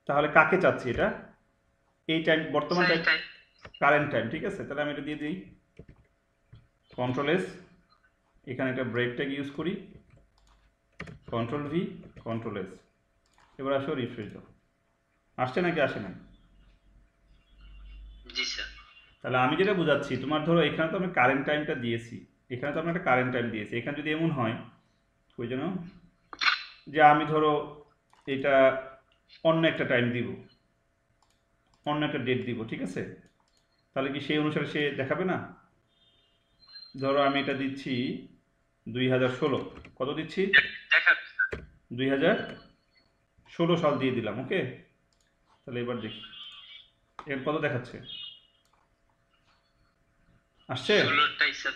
তাহলে কাকে চাচ্ছি এটা, এই টাইম বর্তমান স্যার টাইম, এই টাইম। কারেন্ট টাইম, ঠিক আছে? তাহলে আমি এটা দিয়ে দিই কন্ট্রোল এস, এখানে একটা ব্রেক ট্যাগ ইউজ করি, কন্ট্রোল ভি, কন্ট্রোল এস। এবার আসো রিফ্রেশ দাও, আসছে নাকি আসে না? জি স্যার। তাহলে আমি যেটা বুঝাচ্ছি, তোমার ধরো এখানে তো আমি কারেন্ট টাইমটা দিয়েছি, এখানে তো আমি একটা কারেন্ট টাইম দিয়েছি, এখানে যদি এমন হয় ওই জন্য যে আমি ধরো এটা অন্য একটা টাইম দিব, অন্য একটা ডেট দিব, ঠিক আছে? তাহলে কি সেই অনুসারে সে দেখাবে না? ধরো আমি এটা দিচ্ছি 2016, কত দিচ্ছি, দেখাবে স্যার। 2016 সাল দিয়ে দিলাম, ওকে? তাহলে এবার দেখি এর কত দেখাচ্ছে, আসছে? 16টাই স্যার।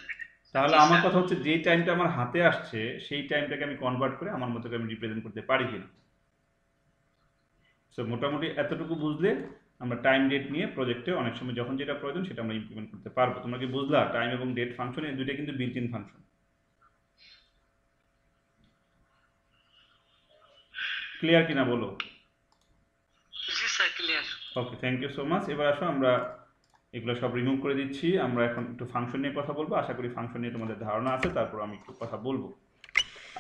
তাহলে জি আমার স্যার। কথা হচ্ছে যেই টাইমটা আমার হাতে আসছে সেই টাইমটাকে আমি কনভার্ট করে আমার মতো করে আমি রিপ্রেজেন্ট করতে পারি কিনা। সো মোটামুটি এতটুকু বুঝলে আমরা টাইম ডেট নিয়ে প্রজেক্টে অনেক সময় যখন যেটা প্রয়োজন সেটা আমরা ইমপ্লিমেন্ট করতে পারবো। তোমরা কি বুঝলা, টাইম এবং ডেট ফাংশন এই দুইটা কিন্তু বিল্ট ইন ফাংশন। ক্লিয়ার কিনা বলো? জি sir clear. Okay, thank you so much. এবার আসো আমরা এগুলো সব রিমুভ করে দিচ্ছি, আমরা এখন একটু ফাংশন নিয়ে কথা বলবো। আশা করি ফাংশন নিয়ে তোমাদের ধারণা আছে, তারপর আমি একটু কথা বলবো।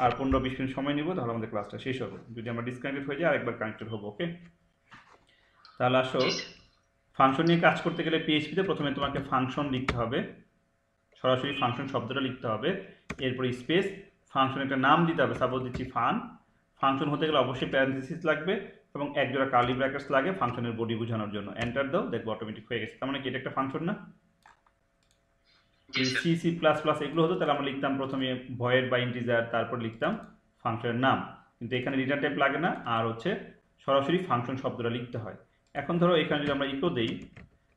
আর 15-20 মিনিট সময় নিব, তাহলে আমাদের ক্লাসটা শেষ হবে। যদি আমরা ডিসকানেক্টেড হয়ে যায় আরেকবার কানেক্টেড হবো, ওকে? তাহলে আসো, জি স্যার। ফাংশন নিয়ে কাজ করতে গেলে পিএইচপিতে প্রথমে তোমাকে ফাংশন লিখতে হবে, সরাসরি ফাংশন শব্দটা লিখতে হবে, এরপর স্পেস, ফাংশন একটা নাম দিতে হবে, সাপোজ দিচ্ছি ফান। ফাংশন হতে গেলে অবশ্যই প্যারেন্থেসিস লাগবে এবং এক জোড়া কার্লি ব্র্যাকেটস লাগে ফাংশনের বডি বোঝানোর জন্য। এন্টার দাও, দেখবো অটোমেটিক হয়ে গেছে। তার মানে কি এটা একটা ফাংশন না? জি যদি sir. C C plus plus এগুলো হতো তাহলে আমরা লিখতাম প্রথমে ভয়েড বা ইন্টিজার, তারপর লিখতাম ফাংশনের নাম। কিন্তু এখানে রিটার্ন টাইপ লাগে না, আর হচ্ছে সরাসরি ফাংশন শব্দটা লিখতে হয়। এখন ধরো এখানে যদি আমরা ইকো দেই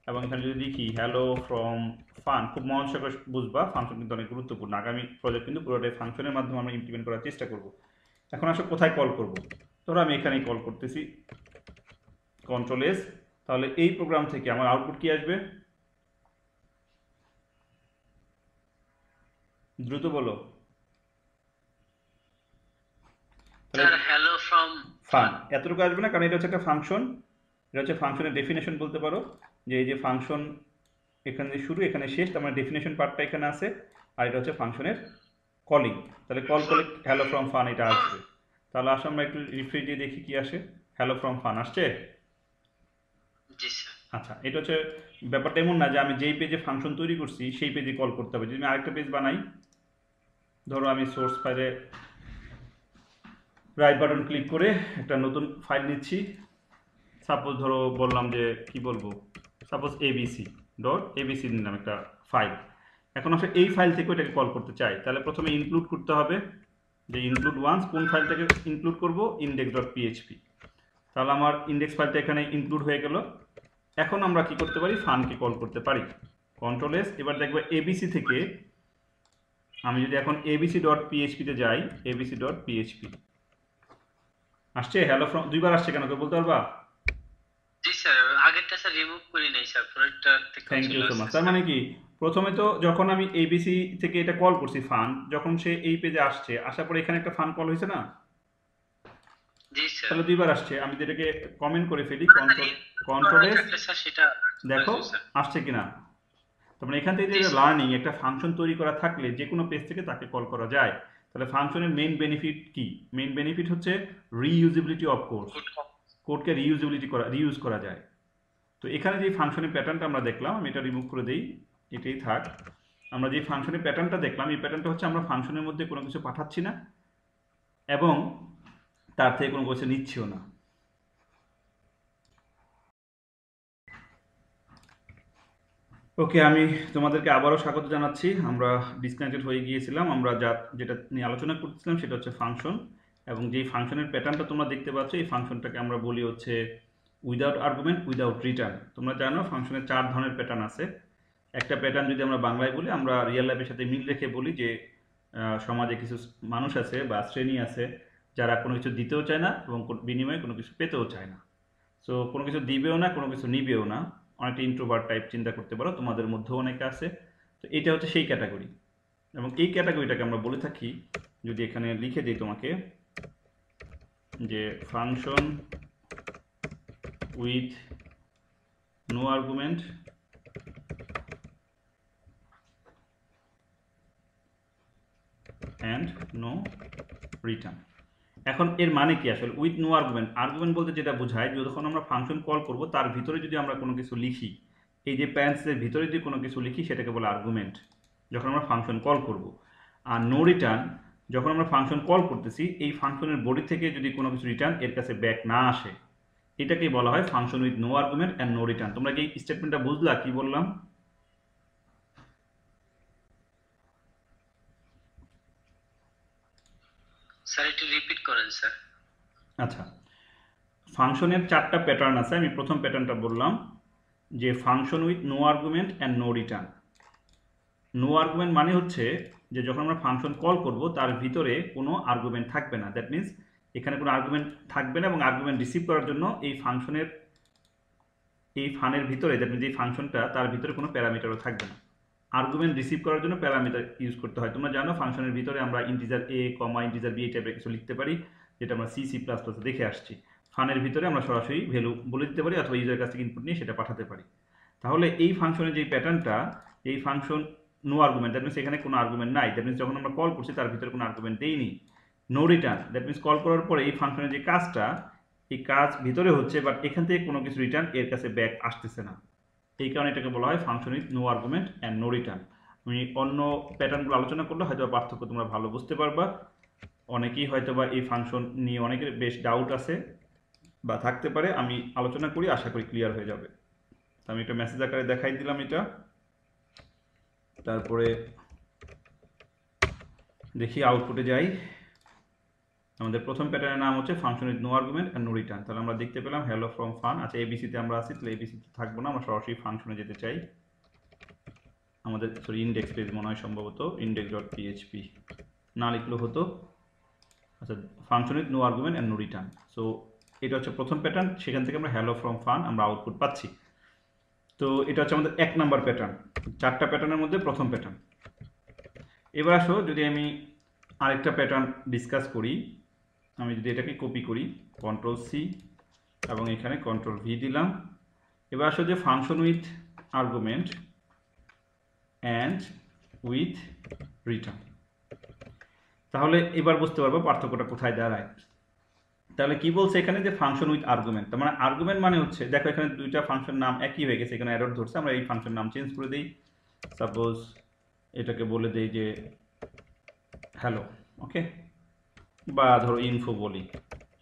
এবং এখানে যদি লিখি হ্যালো ফ্রম ফান, খুব মন সহকারে বুঝবা ফাংশন কিন্তু অনেক গুরুত্বপূর্ণ। আগামী প্রজেক্ট কিন্তু পুরোটাই ফাংশনের মাধ্যমে আমরা ইমপ্লিমেন্ট করার চেষ্টা করব। এখন আসলে কোথায় কল করব, ধরো আমি এখানেই কল করতেছি, কন্ট্রোল এস। তাহলে এই প্রোগ্রাম থেকে আমার আউটপুট কি আসবে, দ্রুত বলো। তাহলে sir hello from fun fun. এতটুকু আসবে না, কারণ এটা হচ্ছে একটা ফাংশন। এটা হচ্ছে ফাংশনের ডেফিনেশন বলতে পারো, যে এই যে ফাংশন এখানে শুরু এখানে শেষ, তার মানে ডেফিনেশন পার্টটা এখানে আছে, আর এটা হচ্ছে ফাংশনের কলিং। তাহলে কল করলে হ্যালো ফ্রম ফান এটা আসবে। তাহলে আসো আমরা একটু রিফ্রেশ দিয়ে দেখি কি আসে, হ্যালো ফ্রম ফান আসছে। জি স্যার। আচ্ছা, এটা হচ্ছে ব্যাপারটা এমন না যে আমি যেই পেজে ফাংশন তৈরি করছি সেই পেজে কল করতে হবে। যদি আমি আরেকটা পেজ বানাই, ধরো আমি সোর্স ফাইলে রাইট বাটন ক্লিক করে একটা নতুন ফাইল নিচ্ছি, সাপোজ ধরো বললাম যে কি বলবো, সাপোজ এবিসি ডট এবিসি নিলাম একটা ফাইল। এখন আসলে এই ফাইল থেকে ওইটাকে কল করতে চাই, তাহলে প্রথমে ইনক্লুড করতে হবে, যে ইনক্লুড ওয়ান্স কোন ফাইলটাকে ইনক্লুড করব, ইন্ডেক্স ডট পিএইচপি। তাহলে আমার ইন্ডেক্স ফাইলটা এখানে ইনক্লুড হয়ে গেল। এখন আমরা কি করতে পারি, ফানকে কল করতে পারি, কন্ট্রোল এস। এবার দেখবো এবিসি থেকে আমি যদি এখন এবিসি ডট পিএইচপিতে যাই, এবিসি ডট পিএইচপি আসছে হ্যালো ফ্রম, দুইবার আসছে কেন কেউ বলতে পারবা? জি স্যার আগেরটা স্যার রিমুভ করি নাই স্যার, পরেরটা থেকে থ্যাংক ইউ চলে সো মাচ। আসছে তার স্যার। মানে কি, প্রথমে তো যখন আমি এবিসি থেকে এটা কল করছি ফান, যখন সে এই পেজে আসছে, আসার পরে এখানে একটা ফান কল হয়েছে না, জি স্যার। তাহলে দুইবার আসছে। আমি যেটাকে কমেন্ট করে ফেলি, না, কন্ট্রোল করা কন্ট্রোল এস, থাকলে স্যার সেটা দেখো আসবে স্যার। আসছে কিনা। তার মানে এখান থেকে জি যে স্যার। লার্নিং, একটা ফাংশন তৈরি করা থাকলে যে কোনো পেজ থেকে তাকে কল করা যায়। তাহলে ফাংশনের মেইন বেনিফিট কি, মেইন বেনিফিট হচ্ছে রিইউজিবিলিটি অফ কোড, গুড কম। কোডকে রিইউজ করা যায়। তো এখানে যে ফাংশনের প্যাটার্নটা আমরা দেখলাম, আমি এটা রিমুভ করে দেই, এটাই থাক। আমরা যে ফাংশনের প্যাটার্নটা দেখলাম, এই প্যাটার্নটা হচ্ছে আমরা ফাংশনের মধ্যে কোনো কিছু পাঠাচ্ছি না এবং তার থেকে কোনো কিছু নিচ্ছিও না। ওকে, আমি তোমাদেরকে আবারও স্বাগত জানাচ্ছি। আমরা ডিসকানেক্টেড হয়ে গিয়েছিলাম, আমরা যেটা নিয়ে আলোচনা করতেছিলাম সেটা হচ্ছে ফাংশন, এবং যেই ফাংশনের প্যাটার্নটা তোমরা দেখতে পাচ্ছ এই ফাংশনটাকে আমরা বলি হচ্ছে উইদাউট আর্গুমেন্ট, উইদাউট রিটার্ন। তোমরা জানো ফাংশনের 4 ধরনের প্যাটার্ন আছে। একটা প্যাটার্ন যদি আমরা বাংলায় বলি, আমরা রিয়েল লাইফের সাথে মিল রেখে বলি যে সমাজে কিছু মানুষ আছে বা শ্রেণী আছে যারা কোনো কিছু দিতেও চায় না এবং বিনিময়ে কোনো কিছু পেতেও চায় না। সো কোনো কিছু দিবেও না, কোনো কিছু নিবেও না, অনেকটা ইন্ট্রোভার্ট টাইপ চিন্তা করতে পারো, তোমাদের মধ্যেও অনেকে আছে। তো এটা হচ্ছে সেই ক্যাটাগরি, এবং এই ক্যাটাগরিটাকে আমরা বলে থাকি, যদি এখানে লিখে দিই তোমাকে, যে function with no argument and no return. এখন এর মানে কি আসলে উইথ নো আর্গুমেন্ট? আর্গুমেন্ট বলতে যেটা বোঝায়, যখন আমরা ফাংশন কল করব তার ভিতরে যদি আমরা কোনো কিছু লিখি, এই যে প্যারেন্টসের ভিতরে যদি কোনো কিছু লিখি সেটাকে বলে আর্গুমেন্ট, যখন আমরা ফাংশন কল করব। আর নো রিটার্ন, যখন আমরা ফাংশন কল করতেছি এই ফাংশনের বডি থেকে যদি কোনো কিছু রিটার্ন এর কাছে ব্যাক না আসে, এটাকেই বলা হয় function with no argument and no return. তোমরা কি এই স্টেটমেন্টটা বুঝলা কি বললাম? স্যার একটু রিপিট করেন স্যার। আচ্ছা, ফাংশনের 4টা প্যাটার্ন আছে। আমি প্রথম প্যাটার্নটা বললাম যে function with no argument and no return. No argument মানে হচ্ছে যে যখন আমরা ফাংশন কল করব তার ভিতরে কোনো আর্গুমেন্ট থাকবে না। দ্যাট মিন্স এখানে কোনো আর্গুমেন্ট থাকবে না, এবং আর্গুমেন্ট রিসিভ করার জন্য এই ফাংশনের এই ফানের ভিতরে, দ্যাট মিন্স এই ফাংশনটা তার ভিতরে কোনো প্যারামিটারও থাকবে না। আর্গুমেন্ট রিসিভ করার জন্য প্যারামিটার ইউজ করতে হয়। তোমরা জানো ফাংশনের ভিতরে আমরা ইন্টিজার এ কমা ইন্টিজার বি এই টাইপের কিছু লিখতে পারি, যেটা আমরা সি সি প্লাস প্লাসে দেখে আসছি। ফানের ভিতরে আমরা সরাসরি ভ্যালু বলে দিতে পারি অথবা ইউজারের কাছ থেকে ইনপুট নিয়ে সেটা পাঠাতে পারি। তাহলে এই ফাংশনের যে প্যাটার্নটা, এই function no argument, that means এখানে কোনো আর্গুমেন্ট নাই। দ্যাট মিন্স যখন আমরা কল করছি তার ভিতরে কোনো আর্গুমেন্ট দেইনি। No return, that means call করার পরে এই ফাংশনের যে কাজটা, এই কাজ ভিতরে হচ্ছে, বাট এখান থেকে কোনো কিছু রিটার্ন এর কাছে ব্যাক আসতেছে না। এই কারণে এটাকে বলা হয় function with no argument and no return. আমি অন্য প্যাটার্নগুলো আলোচনা করলে হয়তো পার্থক্য তোমরা ভালো বুঝতে পারবা। অনেকেই হয়তো বা এই ফাংশন নিয়ে অনেকের বেশ ডাউট আছে বা থাকতে পারে, আমি আলোচনা করি, আশা করি ক্লিয়ার হয়ে যাবে। তো আমি একটা মেসেজ আকারে দেখাই দিলাম এটা। তারপরে দেখি আউটপুটে যাই। আমাদের প্রথম প্যাটার্নের নাম হচ্ছে function with no argument and no return. তাহলে আমরা দেখতে পেলাম হ্যালো ফ্রম ফান। আচ্ছা, এবিসিতে আমরা আছি, তাহলে এবিসিতে থাকবো না, আমরা সরাসরি ফাংশনে যেতে চাই। আমাদের ইন্ডেক্স পেজ মনে হয় সম্ভবত, ইন্ডেক্স ডট পিএইচপি না লিখলেও হতো। আচ্ছা, function with no argument and no return. So এটা হচ্ছে প্রথম প্যাটার্ন, সেখান থেকে আমরা হ্যালো ফ্রম ফান আমরা আউটপুট পাচ্ছি। তো এটা হচ্ছে আমাদের 1 নাম্বার প্যাটার্ন, 4টা প্যাটার্নের মধ্যে প্রথম প্যাটার্ন। এবার আসো, যদি আমি আরেকটা প্যাটার্ন ডিসকাস করি, আমি যদি এটাকে কপি করি, কন্ট্রোল সি এবং এখানে কন্ট্রোল ভি দিলাম। এবার আসো যে function with argument and with return. তাহলে এবার বুঝতে পারবো পার্থক্যটা কোথায় দাঁড়ায়। তাহলে কি বলছে এখানে, যে ফাংশন উইথ আর্গুমেন্ট, তার মানে আর্গুমেন্ট মানে হচ্ছে, দেখো এখানে দুইটা ফাংশন নাম একই হয়ে গেছে, এখানে এরর ধরছে, আমরা এই ফাংশন নাম চেঞ্জ করে দিই। সাপোজ এটাকে বলে দেই যে হ্যালো, ওকে, বা ধরো ইনফো বলি,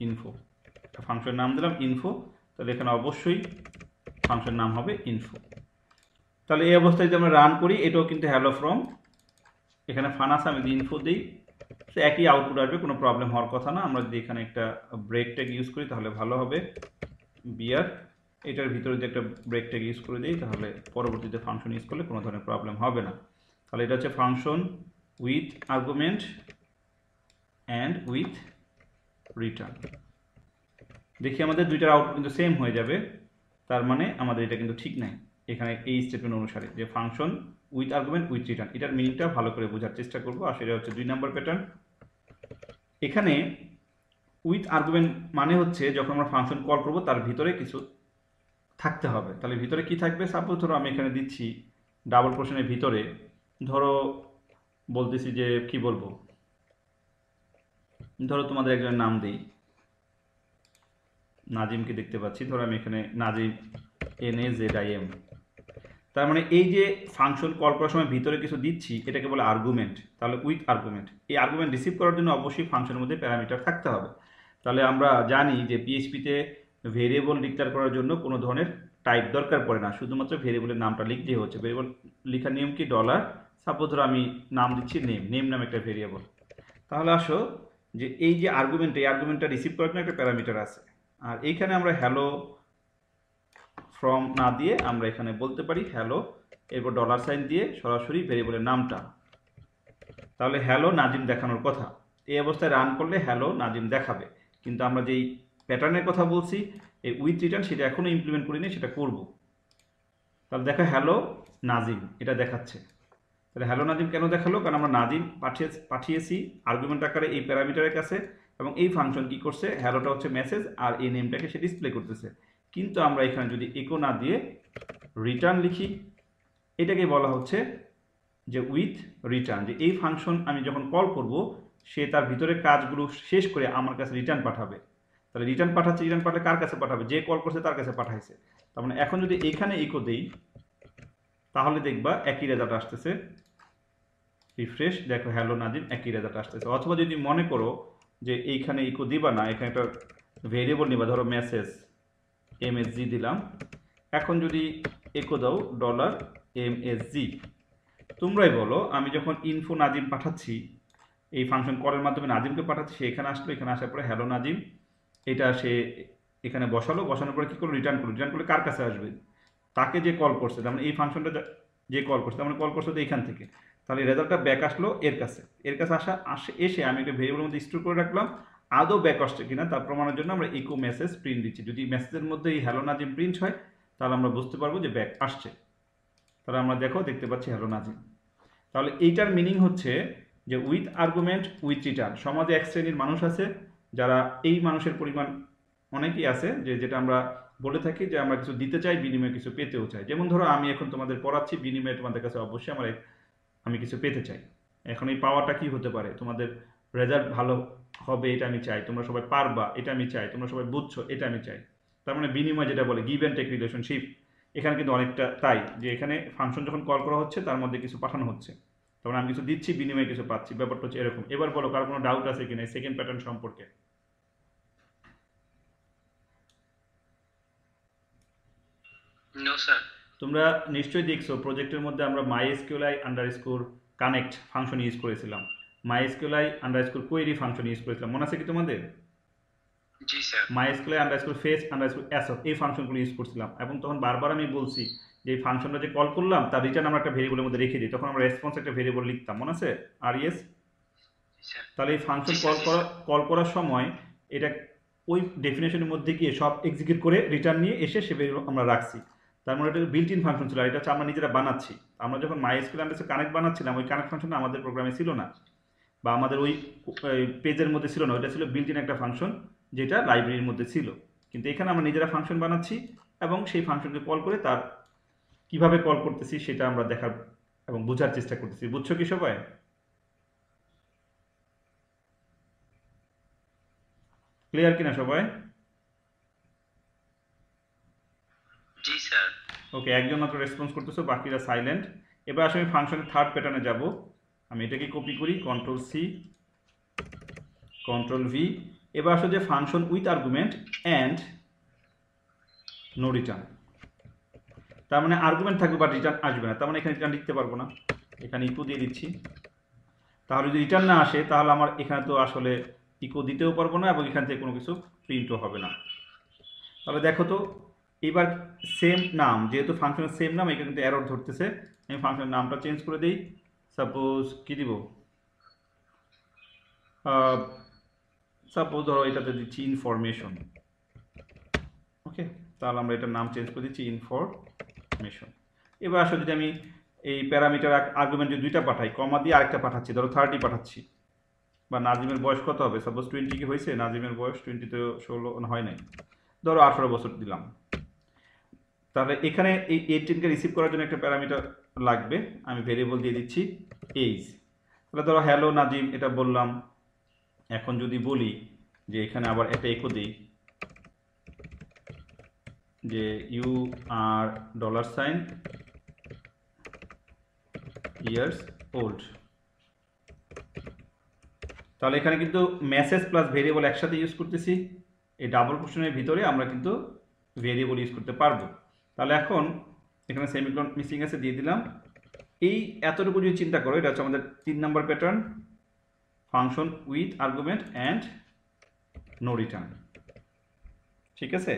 ইনফো, ফাংশন নাম দিলাম ইনফো। তাহলে এখানে অবশ্যই ফাংশন নাম হবে ইনফো। তাহলে এই অবস্থায় যদি আমরা রান করি, এটাও কিন্তু হ্যালো ফ্রম, এখানে ফান আছে, আমি যদি ইনফো দিই তো একই আউটপুট আসবে, কোনো প্রবলেম হওয়ার কথা না। আমরা যদি এখানে একটা ব্রেক ট্যাগ ইউজ করি তাহলে ভালো হবে, বিয়ার, এটার ভিতরে যদি একটা ব্রেক ট্যাগ ইউজ করে দিই তাহলে পরবর্তীতে ফাংশন ইউজ করলে কোনো ধরনের প্রবলেম হবে না। তাহলে এটা হচ্ছে function with argument and with return. দেখি আমাদের দুইটার আউটপুট কিন্তু সেম হয়ে যাবে, তার মানে আমাদের এটা কিন্তু ঠিক নাই। এখানে এই স্টেটমেন্ট অনুসারে যে function with argument with return, এটার মিনিংটা ভালো করে বোঝার চেষ্টা করবো। আর সেটা হচ্ছে 2 নাম্বার প্যাটার্ন। এখানে উইথ আর্গুমেন্ট মানে হচ্ছে যখন আমরা ফাংশন কল করব তার ভিতরে কিছু থাকতে হবে। তাহলে ভিতরে কি থাকবে? সাপোজ ধরো আমি এখানে দিচ্ছি ডাবল কোশ্চেনের ভিতরে, ধরো বলতেছি যে কি বলবো, ধরো তোমাদের একজনের নাম দেই, নাজিমকে দেখতে পাচ্ছি, ধরো আমি এখানে নাজিম NAZIM। তার মানে এই যে ফাংশন কল করার সময় ভিতরে কিছু দিচ্ছি, এটাকে বলে আর্গুমেন্ট। তাহলে উইথ আর্গুমেন্ট, এই আর্গুমেন্ট রিসিভ করার জন্য অবশ্যই ফাংশনের মধ্যে প্যারামিটার থাকতে হবে। তাহলে আমরা জানি যে পিএইচপিতে ভেরিয়েবল ডিক্লেয়ার করার জন্য কোনো ধরনের টাইপ দরকার পড়ে না, শুধুমাত্র ভেরিয়েবলের নামটা লিখলেই হচ্ছে। ভেরিয়েবল লেখার নিয়ম কি, ডলার, সাপোজ ধরো আমি নাম দিচ্ছি নেম, নেম নামে একটা ভেরিয়েবল। তাহলে আসো যে এই যে আর্গুমেন্ট, এই আর্গুমেন্টটা রিসিভ করার জন্য একটা প্যারামিটার আছে। আর এইখানে আমরা হ্যালো ফ্রম না দিয়ে আমরা এখানে বলতে পারি হ্যালো, এরপর ডলার সাইন দিয়ে সরাসরি ভেরিয়েবলের নামটা। তাহলে হ্যালো নাজিম দেখানোর কথা, এই অবস্থায় রান করলে হ্যালো নাজিম দেখাবে। কিন্তু আমরা যেই প্যাটার্নের কথা বলছি এই উইথ রিটার্ন, সেটা এখনও ইমপ্লিমেন্ট করিনি, সেটা করব। তাহলে দেখো হ্যালো নাজিম এটা দেখাচ্ছে। তাহলে হ্যালো নাজিম কেন দেখালো? কারণ আমরা নাজিম পাঠিয়েছি আর্গুমেন্ট আকারে এই প্যারামিটারের কাছে, এবং এই ফাংশন কি করছে, হ্যালোটা হচ্ছে মেসেজ আর এই নেমটাকে সে ডিসপ্লে করতেছে। কিন্তু আমরা এখানে যদি ইকো না দিয়ে রিটার্ন লিখি, এটাকে বলা হচ্ছে যে উইথ রিটার্ন, যে এই ফাংশন আমি যখন কল করব সে তার ভিতরে কাজগুলো শেষ করে আমার কাছে রিটার্ন পাঠাবে। তাহলে রিটার্ন পাঠাচ্ছে, রিটার্ন পাঠালে কার কাছে পাঠাবে? যে কল করছে তার কাছে পাঠাইছে। তার মানে এখন যদি এইখানে ইকো দেই তাহলে দেখবা একই রেজাল্ট আসতেছে। রিফ্রেশ, দেখো হ্যালো নাজিম একই রেজাল্ট আসতেছে। অথবা যদি মনে করো যে এইখানে ইকো দিবা না, এখানে একটা ভেরিয়েবল নিবা, ধরো মেসেজ এমএসজি দিলাম। এখন যদি ইকো দাও ডলার এমএসজি, তোমরাই বলো আমি যখন ইনফো নাজিম পাঠাচ্ছি, এই ফাংশন কলের মাধ্যমে নাজিমকে পাঠাচ্ছি, সে এখানে আসলো, এখানে আসার পরে হ্যালো নাজিম এটা সে এখানে বসালো, বসানোর পরে কী করলো, রিটার্ন করলো। রিটার্ন করলে কার কাছে আসবে? তাকে যে কল করছে, তার মানে এই ফাংশনটা যে কল করছে, তার মানে কল করছে তো এখান থেকে। তাহলে রেজাল্টটা ব্যাক আসলো এর কাছে, এর কাছে এসে আমি একটা ভেরিয়েবলের মধ্যে স্টোর করে রাখলাম। আদৌ ব্যাক আসছে কিনা তার প্রমাণের জন্য আমরা ইকো মেসেজ প্রিন্ট দিচ্ছি। যদি মেসেজের মধ্যে এই হ্যালো নাজিম প্রিন্ট হয় তাহলে আমরা বুঝতে পারবো যে ব্যাক আসছে। তাহলে আমরা দেখতে পাচ্ছি হ্যালো নাজিম। তাহলে এইটার মিনিং হচ্ছে যে উইথ আর্গুমেন্ট উইথ রিটার্ন। সমাজে এক শ্রেণীর মানুষ আছে যারা, এই মানুষের পরিমাণ অনেকেই আছে, যেটা আমরা বলে থাকি যে আমরা কিছু দিতে চাই, বিনিময়ে কিছু পেতেও চাই। যেমন ধরো আমি এখন তোমাদের পড়াচ্ছি, বিনিময়ে তোমাদের কাছে অবশ্যই আমি কিছু পেতে চাই। এখন এই পাওয়াটা কি হতে পারে? তোমাদের রেজাল্ট ভালো হবে এটা আমি চাই, তোমরা সবাই পারবা এটা আমি চাই, তোমরা সবাই বুঝছো এটা আমি চাই। তার মানে বিনিময় যেটা বলে গিভ অ্যান্ড টেক রিলেশনশিপ, এখানে কিন্তু অনেকটা তাই, যে এখানে ফাংশন যখন কল করা হচ্ছে তার মধ্যে কিছু পাঠানো হচ্ছে, তখন আমি কিছু দিচ্ছি বিনিময়ে কিছু পাচ্ছি, ব্যাপারটা হচ্ছে এরকম। এবার বলো কার কোনো ডাউট আছে কিনা সেকেন্ড প্যাটার্ন সম্পর্কে? No sir. তোমরা নিশ্চয়ই দেখছো প্রজেক্টের মধ্যে আমরা MySQLi underscore connect function use করেছিলাম, MySQLi underscore query function use করেছিলাম, মনে আছে কি তোমাদের? জি sir. MySQLi underscore fetch underscore assoc, এই ফাংশনগুলো ইউজ করছিলাম। এবং তখন বারবার আমি বলছি যে এই ফাংশনটা যে কল করলাম তার রিটার্ন আমরা একটা ভেরিয়েবলের মধ্যে রেখে দিই, তখন আমরা রেসপন্স একটা ভেরিয়েবল লিখতাম, মনে আছে? আর ইয়েস। তাহলে এই ফাংশন কল করার সময় এটা ওই ডেফিনেশনের মধ্যে গিয়ে সব এক্সিকিউট করে রিটার্ন নিয়ে এসে সে ভেরিয়েবল আমরা রাখছি। তার মানে এটা বিল্ট ইন ফাংশন ছিল, আর এটা হচ্ছে আমরা নিজেরা বানাচ্ছি। আমরা যখন মাইএসকিউএল আন্ডারস্কোর কানেক্ট বানাচ্ছিলাম, ওই কানেক্ট ফাংশনটা আমাদের প্রোগ্রামে ছিল না, বা আমাদের ওই পেজের মধ্যে ছিল না, ওইটা ছিল বিল্ট ইন একটা ফাংশন যেটা লাইব্রেরির মধ্যে ছিল। কিন্তু এখানে আমরা নিজেরা ফাংশন বানাচ্ছি এবং সেই ফাংশনকে কল করে তার কিভাবে কল করতেছি সেটা আমরা দেখার এবং বোঝার চেষ্টা করতেছি। বুঝছো কি সবাই? ক্লিয়ার কিনা সবাই? জি স্যার। ওকে, একজন মাত্র রেসপন্স করতেছো, বাকিরা সাইলেন্ট। এবার আসলে আমি ফাংশনের থার্ড প্যাটার্নে যাব। আমি এটাকে কপি করি, কন্ট্রোল সি কন্ট্রোল ভি। এবার আসলে যে function with argument and no return, তার মানে আর্গুমেন্ট থাকবে বাট রিটার্ন আসবে না, তার মানে এখানে রিটার্ন লিখতে পারবো না, এখানে ইকো দিয়ে দিচ্ছি। তাহলে যদি রিটার্ন না আসে তাহলে আমার এখানে তো আসলে ইকো দিতেও পারবো না এবং এখান থেকে কোনো কিছু প্রিন্টও হবে না। তাহলে দেখো তো এবার সেম নাম, যেহেতু ফাংশনের সেম নাম, এখানে কিন্তু এরর ধরতেছে। আমি ফাংশনের নামটা চেঞ্জ করে দিই, সাপোজ কি দিব, সাপোজ ধরো এটাতে দিচ্ছি ইনফরমেশন। ওকে, তাহলে আমরা এটার নাম চেঞ্জ করে দিচ্ছি ইনফরমেশন। এবার আসলে যদি আমি এই প্যারামিটার আর্গুমেন্ট যদি দুইটা পাঠাই, কমা দিয়ে আরেকটা পাঠাচ্ছি, ধরো 30 পাঠাচ্ছি, বা নাজিমের বয়স কত হবে, সাপোজ 20 কি হয়েছে, নাজিমের বয়স 20 তো 16 হয় নাই, ধরো 18 বছর দিলাম। তাহলে এখানে এই 18কে রিসিভ করার জন্য একটা প্যারামিটার লাগবে, আমি ভেরিয়েবল দিয়ে দিচ্ছি এজ। তাহলে ধরো হ্যালো নাজিম এটা বললাম। এখন যদি বলি যে এখানে আবার একটা ইকো দিই যে you are dollar sign years old, তাহলে এখানে কিন্তু মেসেজ প্লাস ভেরিয়েবল একসাথে ইউজ করতেছি। এই ডাবল কোশ্চেনের ভিতরে আমরা কিন্তু ভেরিয়েবল ইউজ করতে পারবো। তাহলে এখন এখানে সেমিকোলন মিসিং আছে, দিয়ে দিলাম। এই এতটুকু যদি চিন্তা করো, এটা হচ্ছে আমাদের 3 নম্বর pattern, function with argument and no return. ঠিক আছে?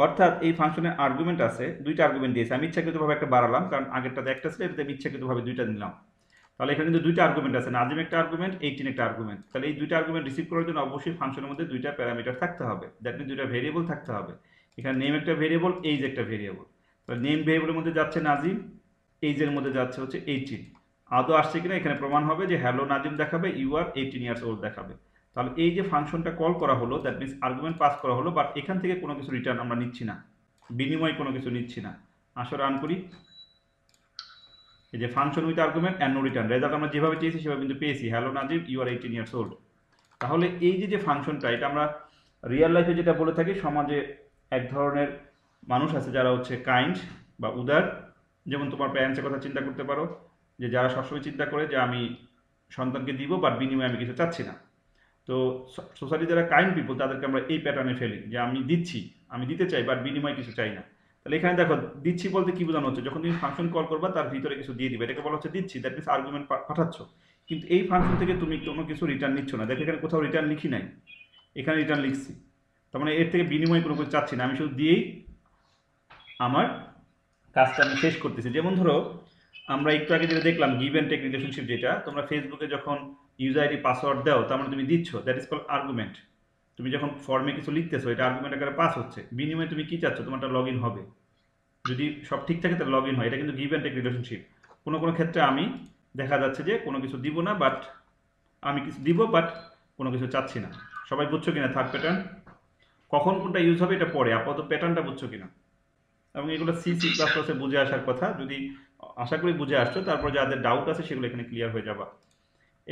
অর্থাৎ এই ফাংশনের আর্গুমেন্ট আছে, দুইটা আর্গুমেন্ট দিয়েছে, আমি ইচ্ছাকৃতভাবে একটা বাড়ালাম কারণ আগেরটাতে একটা ছিল, এটাতে আমি ইচ্ছাকৃতভাবে দুইটা নিলাম। তাহলে এখানে কিন্তু দুইটা আর্গুমেন্ট আছে, নাজিম একটা আর্গুমেন্ট, 18 একটা আর্গুমেন্ট। তাহলে এই দুইটা আর্গুমেন্ট রিসিভ করার জন্য অবশ্যই ফাংশনের মধ্যে দুইটা প্যারামিটার থাকতে হবে, দ্যাট মিন দুইটা ভেরিয়েবল থাকতে হবে। এখানে নেম একটা ভেরিয়েবল, এইজ একটা ভেরিয়েবল। তাহলে নেম ভেরিয়েবলের মধ্যে যাচ্ছে নাজিম, এইজের মধ্যে যাচ্ছে হচ্ছে 18। আদৌ আসছে কিনা এখানে প্রমাণ হবে যে হ্যালো নাজিম দেখাবে, ইউ আর 18 ইয়ার্স ওল্ড দেখাবে। তাহলে এই যে ফাংশনটা কল করা হলো, দ্যাট মিনস আর্গুমেন্ট পাস করা হলো, বাট এখান থেকে কোনো কিছু রিটার্ন আমরা নিচ্ছি না, বিনিময় কোনো কিছু নিচ্ছি না। আসো রান করি। এই যে function with argument and no return, result আমরা যেভাবে চেয়েছি সেভাবে কিন্তু পেয়েছি, hello Nazim you are 18 years old. তাহলে এই যে ফাংশনটা, এটা আমরা রিয়েল লাইফে যেটা বলে থাকি, সমাজে এক ধরনের মানুষ আছে যারা হচ্ছে কাইন্ড বা উদার। যেমন তোমার প্যারেন্টসের কথা চিন্তা করতে পারো, যে যারা সবসময় চিন্তা করে যে আমি সন্তানকে দিব বাট বিনিময়ে আমি কিছু চাচ্ছি না। তো সোসাইটি যারা কাইন্ড পিপল তাদেরকে আমরা এই প্যাটার্নে ফেলি, যে আমি দিচ্ছি, আমি দিতে চাই বাট বিনিময়ে কিছু চাই না। তাহলে এখানে দেখো দিচ্ছি বলতে কি বোঝানো হচ্ছে, যখন তুমি ফাংশন কল করবা তার ভিতরে কিছু দিয়ে দিবে, এটাকে বলা হচ্ছে দিচ্ছি, দ্যাট মিনস আর্গুমেন্ট পাঠাচ্ছ। কিন্তু এই ফাংশন থেকে তুমি কোনো কিছু রিটার্ন নিচ্ছ না, দেখো এখানে কোথাও রিটার্ন লিখি নাই, এখানে রিটার্ন লিখছি। তার মানে এর থেকে বিনিময় কোনো কিছু চাচ্ছি না, আমি শুধু দিয়েই আমার কাজটা আমি শেষ করতেছি। যেমন ধরো আমরা একটু আগে যেটা দেখলাম গিভ অ্যান্ড টেক রিলেশনশিপ, যেটা তোমরা ফেসবুকে যখন ইউজার আইডি পাসওয়ার্ড দাও তার মানে তুমি দিচ্ছ, দ্যাট ইজ কল আর্গুমেন্ট। তুমি যখন ফর্মে কিছু লিখতেছো এটা আর্গুমেন্ট আকারে পাস হচ্ছে, বিনিময়ে তুমি কি চাচ্ছ, তোমারটা লগ ইন হবে, যদি সব ঠিক থাকে তাহলে লগ ইন হয়। এটা কিন্তু গিভ অ্যান্ড টেক রিলেশনশিপ। কোনো কোনো ক্ষেত্রে আমি দেখা যাচ্ছে যে কোনো কিছু দিব না, বাট আমি কিছু দিব বাট কোনো কিছু চাচ্ছি না। সবাই বুঝছো কিনা থার্ড প্যাটার্ন? কখন কোনটা ইউজ হবে এটা পরে, আপাতত প্যাটার্নটা বুঝছো কিনা? এবং এগুলো সি সি জি প্লাস স্যার। প্লাসে বুঝে আসার কথা, যদি আশা করি বুঝে আসছো, তারপর যাদের ডাউট আছে সেগুলো এখানে ক্লিয়ার হয়ে যাবা।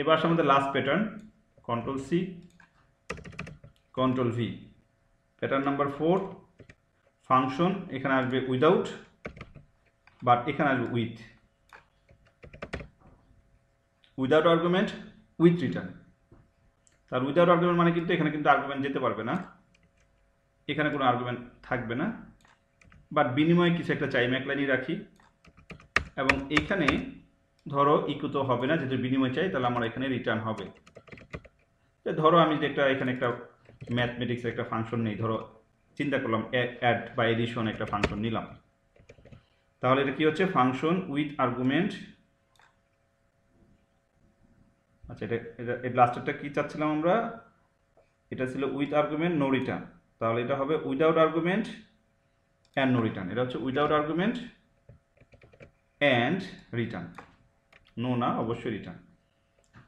এবার আসে আমাদের last pattern, control C control V. Pattern number 4, function এখানে আসবে উইদাউট, বাট এখানে আসবে with, without argument with return. তার উইদাউট আর্গুমেন্ট মানে কিন্তু এখানে কিন্তু আর্গুমেন্ট যেতে পারবে না, এখানে কোনো আর্গুমেন্ট থাকবে না, বাট বিনিময়ে কিছু একটা চাই, ম্যাকলাইনই রাখি। এবং এখানে ধরো ইকো তো হবে না, যেহেতু বিনিময় চাই, তাহলে আমার এখানে রিটার্ন হবে। ধরো আমি যে এখানে একটা ম্যাথমেটিক্সের একটা ফাংশন নেই, ধরো চিন্তা করলাম অ্যাড বা এডিশন একটা ফাংশন নিলাম, তাহলে এটা কি হচ্ছে ফাংশন উইথ আর্গুমেন্ট। আচ্ছা এটা এটা লাস্টেরটা কি চাচ্ছিলাম আমরা, এটা ছিল উইথ আর্গুমেন্ট নো রিটার্ন, তাহলে এটা হবে without argument and no return. এটা হচ্ছে without argument and return, no না অবশ্যই রিটার্ন,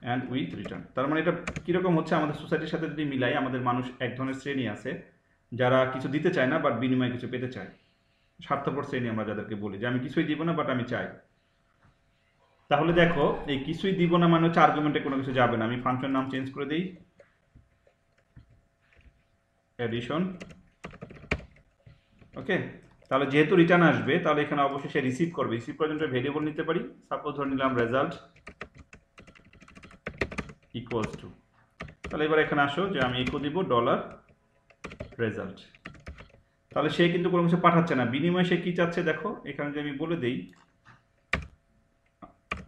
অ্যান্ড উইথ রিটার্ন। তার মানে এটা কীরকম হচ্ছে, আমাদের সোসাইটির সাথে যদি মিলাই, আমাদের মানুষ এক ধরনের শ্রেণী আছে যারা কিছু দিতে চায় না বাট বিনিময়ে কিছু পেতে চায়, স্বার্থপর শ্রেণী আমরা যাদেরকে বলি, যে আমি কিছুই দিব না বাট আমি চাই। তাহলে দেখো এই কিছুই দিব না মানে হচ্ছে আর্গুমেন্টে কোনো কিছু যাবে না। আমি ফাংশন নাম চেঞ্জ করে দিই, এডিশন, ওকে। তাহলে যেহেতু রিটার্ন আসবে তাহলে এখানে অবশ্যই সে রিসিভ করবে, রিসিভ করার জন্য ভেরিয়েবল নিতে পারি, সাপোজ ধরে নিলাম রেজাল্ট ইকুয়ালস টু, তাহলে এবার এখানে আসো যে আমি ইকো দিব ডলার রেজাল্ট। তাহলে সে কিন্তু কোনো কিছু পাঠাচ্ছে না, বিনিময়ে সে কি চাচ্ছে দেখো, এখানে যে আমি বলে দেই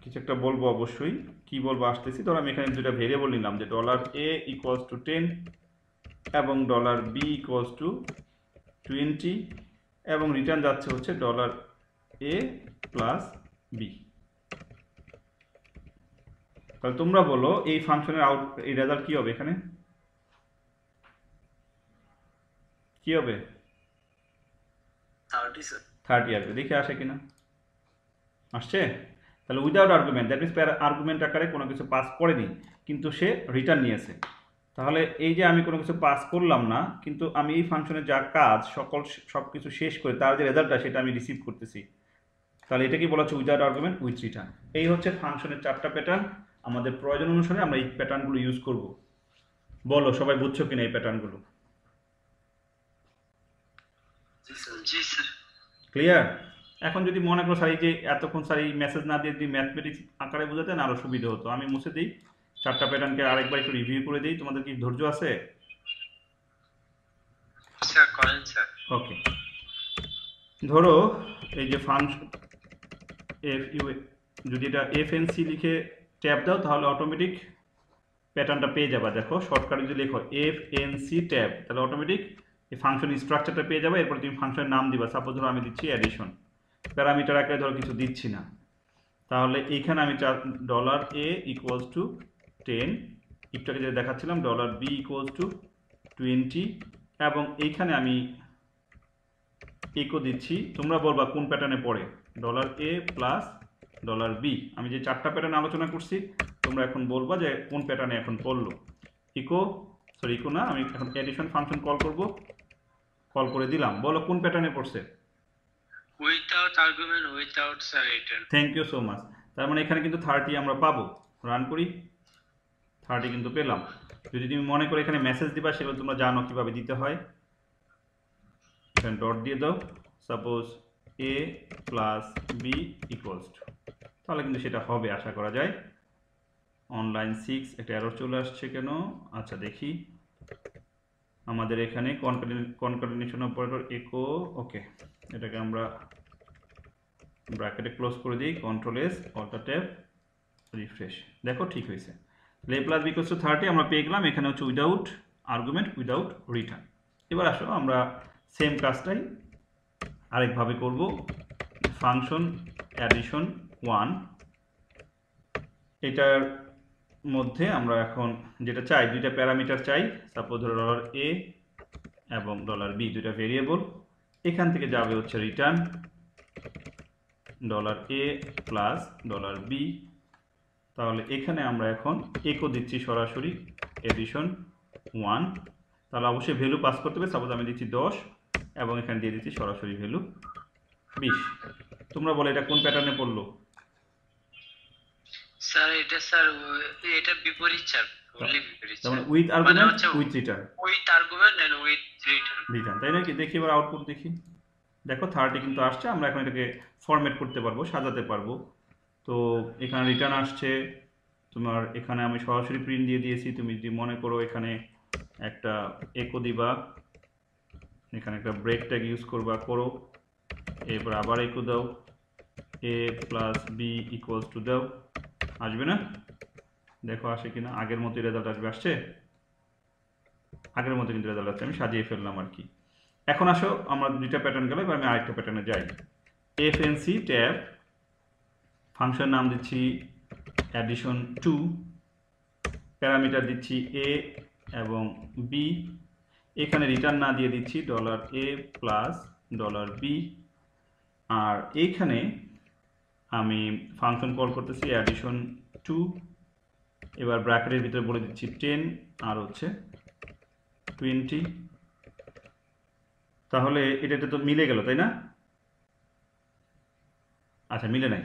কিছু একটা বলবো, অবশ্যই কি বলবো আসতেছি। ধরো আমি এখানে দুটা ভেরিয়েবল নিলাম, যে ডলার এ ইকুয়ালস টু 10 এবং ডলার বি ইকুয়ালস টু 20, এবং রিটার্ন যাচ্ছে হচ্ছে ডলার এ প্লাস বি। তাহলে তোমরা বলো এই ফাংশনের এই রেজাল্ট কি হবে, এখানে কি হবে? 30 আসবে, দেখে আসে কিনা, আসছে। তাহলে without argument, that means argument আকারে কোনো কিছু পাস করেনি, কিন্তু সে রিটার্ন নিয়েছে। তাহলে এই যে আমি কোনো কিছু পাস করলাম না, কিন্তু আমি এই ফাংশনের যা কাজ সব কিছু শেষ করে তার যে রেজাল্টটা সেটা আমি রিসিভ করতেছি, তাহলে এটাকে বলা হচ্ছে উইদাউট আর্গুমেন্ট উইথ রিটার্ন। এই হচ্ছে ফাংশনের 4টা প্যাটার্ন, আমাদের প্রয়োজন অনুসারে আমরা এই প্যাটার্নগুলো ইউজ করব। বলো সবাই বুঝছো কিনা এই প্যাটার্নগুলো? জি স্যার। ক্লিয়ার? এখন যদি মনে করো স্যার এই যে এতক্ষণ স্যার এই মেসেজ না দিয়ে যদি ম্যাথমেটিক্স আকারে বোঝাতেন আরও সুবিধা হতো, আমি মুছে দিই 4টা প্যাটার্নকে, আরেকবার একটু রিভিউ করে দিই। তোমাদের কি ধৈর্য আছে? স্যার করেন স্যার। ওকে, ধরো এই যে ফাংশন এফ ইউ, যদি এটা এফ এন সি লিখে ট্যাব দাও তাহলে অটোমেটিক প্যাটার্নটা পেয়ে যাবা। দেখো শর্টকাটে যদি লেখো এফ এন সি ট্যাব, তাহলে অটোমেটিক এই ফাংশন স্ট্রাকচারটা পেয়ে যাবে। এরপর তুমি ফাংশনের নাম দিবা। সাপোজ ধরো আমি দিচ্ছি অ্যাডিশন, প্যারামিটার আকারে ধরো কিছু দিচ্ছি না, তাহলে এইখানে আমি ডলার এ ইকুয়ালস টু 10, একটু আগে যেটা দেখাচ্ছিলাম ডলার বি ইকুয়ালস টু 20, এবং এইখানে আমি ইকো দিচ্ছি, তোমরা বলবা কোন প্যাটার্নে পড়ে, ডলার এ প্লাস ডলার বি। আমি যে 4টা প্যাটার্ন আলোচনা করছি তোমরা এখন বলবা যে কোন প্যাটার্নে এখন পড়লো। ইকো না, আমি এখন এডিশন ফাংশন কল করব, কল করে দিলাম, বলো কোন প্যাটার্নে পড়ছে। Without argument without sir return. Thank you so much. তার মানে এখানে কিন্তু 30 আমরা পাবো। রান করি, 30 কিন্তু পেলাম। যদি তুমি মনে করো এখানে মেসেজ দিবা, সেগুলো তোমরা জানো কিভাবে দিতে হয়। এখানে ডট দিয়ে দাও, suppose A plus B equals to, তাহলে কিন্তু সেটা হবে আশা করা যায়। অনলাইন 6 একটা এরর চলে আসছে কেন, আচ্ছা দেখি। আমাদের এখানে কনকাটেনেশন অপারেটর ইকো, ওকে, এটাকে আমরা ব্র্যাকেটে ক্লোজ করে দিই, control S alter tab refresh, দেখো ঠিক হয়েছে। A plus B equals to 30 আমরা পেয়ে গেলাম। এখানে হচ্ছে উইদাউট আর্গুমেন্ট উইদাউট রিটার্ন। এবার আসো আমরা সেম কাজটাই আরেকভাবে করব। ফাংশন অ্যাডিশন 1, এটার মধ্যে আমরা এখন যেটা চাই, দুইটা প্যারামিটার চাই। সাপোজ ধরো ডলার এ এবং ডলার বি দুইটা ভেরিয়েবল। এখান থেকে যাবে হচ্ছে রিটার্ন ডলার এ প্লাস ডলার বি। তাহলে এখানে আমরা এখন একো দিচ্ছি সরাসরি এডিশন 1, তাহলে অবশ্যই ভ্যালু পাস করতে হবে। সাপোজ আমি দিচ্ছি 10 এবং এখানে দিয়ে দিচ্ছি সরাসরি ভ্যালু 20। তোমরা বলো এটা কোন প্যাটার্নে পড়লো। স্যার এটা স্যার এটা বিপরীত স্যার, ফুললি বিপরীত। তার মানে with argument with return, with argument and with return, তাই নাকি? দেখি এবার আউটপুট দেখি। দেখো 30 কিন্তু আসছে। আমরা এখন এটাকে ফরম্যাট করতে পারবো, সাজাতে পারবো। তো এখানে রিটার্ন আসছে তোমার, এখানে আমি সরাসরি প্রিন্ট দিয়ে দিয়েছি। তুমি যদি মনে করো এখানে একটা একো দিবা, এখানে একটা ব্রেক ট্যাগ ইউজ করবা, করো, এরপর আবার একো দাও, এ প্লাস বি ইকুয়ালস টু দাও, আসবে না? দেখো আসে কিনা, আগের মতো রেজাল্ট আসবে, আসছে আগের মতো কিন্তু রেজাল্ট আসছে, আমি সাজিয়ে ফেললাম আর কি। এখন আসো আমরা দুইটা প্যাটার্ন গেলে, এবার আমি আরেকটা প্যাটার্নে যাই। এফএনসি ট্যাব, ফাংশন নাম দিচ্ছি অ্যাডিশন 2, প্যারামিটার দিচ্ছি এ এবং বি, এখানে রিটার্ন না দিয়ে দিচ্ছি ডলার এ প্লাস ডলার বি, আর এইখানে আমি ফাংশন কল করতেছি অ্যাডিশন 2। এবার ব্র্যাকেটের ভিতরে বলে দিচ্ছি 10 আর হচ্ছে 20। তাহলে এটাতে তো মিলে গেল, তাই না? আচ্ছা মিলে নাই,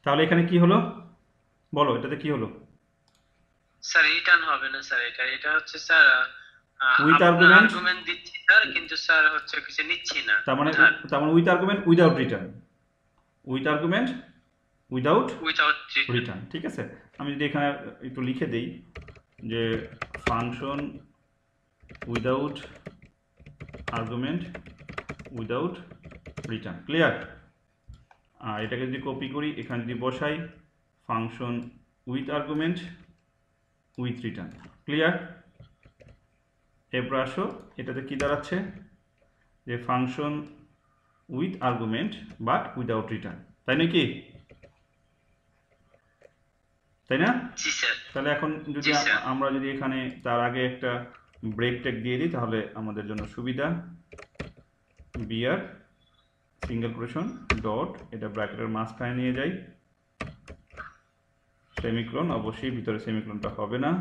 তাহলে এখানে কি হলো বলো, এটাতে কি হলো? স্যার রিটার্ন হবে না স্যার, এটা হচ্ছে স্যার উইথ আর্গুমেন্ট দিচ্ছি স্যার, কিন্তু স্যার হচ্ছে কিছু নিচ্ছি না। তার মানে with argument without return, with argument without return, ঠিক আছে? আমি যদি এখানে একটু লিখে দেই যে function without argument without return, clear? আর এটাকে যদি কপি করি, এখানে যদি বসাই function with argument with return, clear? এরপর আসো এটাতে কি দাঁড়াচ্ছে, যে function with argument but without return, তাই নাকি? তাই না? তাহলে এখন যদি আমরা যদি এখানে তার আগে একটা ব্রেক ট্যাগ দিয়ে দিই, তাহলে আমাদের জন্য সুবিধা। বিআর সিঙ্গেল কোটেশন ডট, এটা ব্র্যাকেটের মাঝখানে নিয়ে যাই, সেমিকোলন, অবশ্যই ভিতরে সেমিকোলনটা হবে না,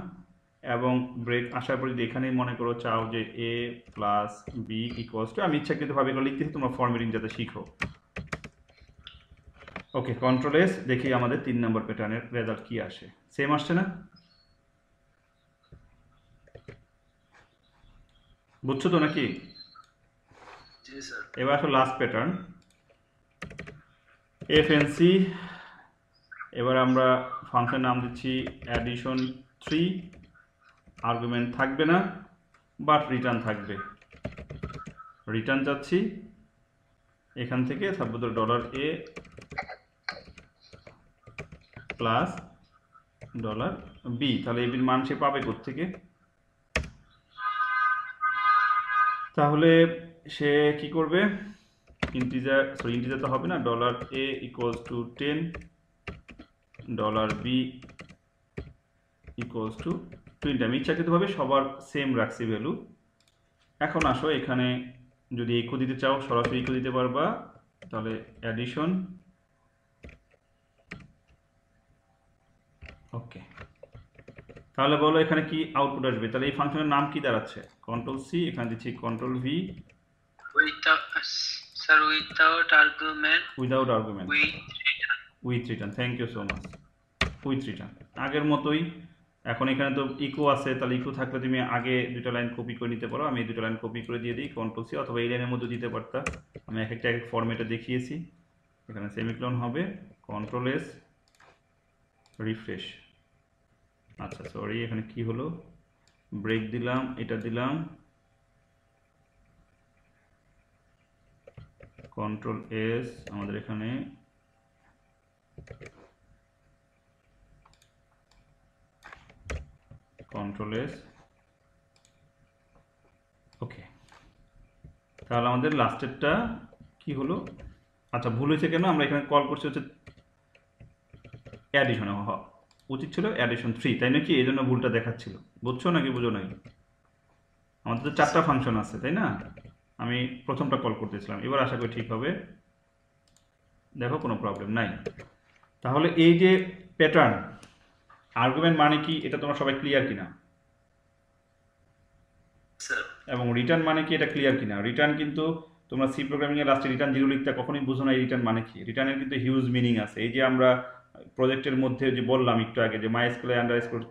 এবং ব্রেক আসার পর যদি এখানেই মনে করো চাও যে এ প্লাস বি ইকুয়ালস টু, আমি ইচ্ছাকৃতভাবে এগুলো লিখতেছি তোমরা ফরম্যাটিং যাতে শিখো। ওকে, কন্ট্রোল এস, দেখি আমাদের 3 নম্বর প্যাটার্নের রেজাল্ট কি আসে। সেম আসছে না? বুঝছো তো নাকি? এবার আসো লাস্ট প্যাটার্ন এফএনসি। এবার আমরা ফাংশন নাম দিচ্ছি অ্যাডিশন 3, আর্গুমেন্ট থাকবে না বাট রিটার্ন থাকবে। রিটার্ন চাচ্ছি এখান থেকে, সাপোজ ডলার এ প্লাস ডলার বি, তাহলে এবির মান সে পাবে কোত্থেকে? তাহলে সে কি করবে, ইন্টিজার তো হবে না, $a equals to 10, $b equals to 20। আমি ইচ্ছাকৃতভাবে সবার সেম রাখছি ভ্যালু। এখন আসো এখানে যদি ইকো দিতে চাও সরাসরি ইকো দিতে পারবা, তাহলে অ্যাডিশন। ওকে, তাহলে বলো এখানে কি আউটপুট আসবে, তাহলে এই ফাংশনের নাম কি দাঁড়াচ্ছে, কন্ট্রোল সি, এখানে দিচ্ছি control V, without sir without argument without argument, with with return. Thank you so much, with return আগের মতোই। এখন এখানে তো ইকো আছে, তাহলে ইকো থাকলে তুমি আগে দুটো লাইন কপি করে নিতে পারো, আমি এই দুটো লাইন কপি করে দিয়ে দিই কন্ট্রোল সি, অথবা এই লাইনের মধ্যে দিতে পারতা, আমি এক একটা এক ফরম্যাটে দেখিয়েছি। এখানে সেমিক্লোন হবে, কন্ট্রোল এস, রিফ্রেশ। আচ্ছা সরি, এখানে কি হলো, ব্রেক দিলাম, এটা দিলাম, কন্ট্রোল এস, আমাদের এখানে কন্ট্রোল এস। ওকে, তাহলে আমাদের লাস্টেরটা কি হলো, আচ্ছা ভুল হয়েছে কেন, আমরা এখানে কল করছি হচ্ছে অ্যাডিশনে, উচিত ছিল অ্যাডিশন 3, তাই নাকি, এই জন্য ভুলটা দেখাচ্ছিল, বুঝছো নাকি বুঝো নাই? আমাদের তো 4টা ফাংশন আছে তাই না, আমি প্রথমটা কল করতেছিলাম, এবার আশা করি ঠিক হবে, দেখো কোনো প্রবলেম নাই। তাহলে এই যে প্যাটার্ন, আর্গুমেন্ট মানে কি এটা তোমরা সবাই ক্লিয়ার কিনা, এবং রিটার্ন মানে কি এটা ক্লিয়ার কিনা? রিটার্ন কিন্তু তোমরা সি প্রোগ্রামিং এর লাস্টে রিটার্ন জিরো লিখতে কখনোই বুঝো না এই রিটার্ন মানে কি। রিটার্নের কিন্তু হিউজ মিনিং আছে। এই যে আমরা প্রজেক্টের মধ্যে যে বললাম একটু আগে যে মাইএসকিউএল আন্ডারস্কোর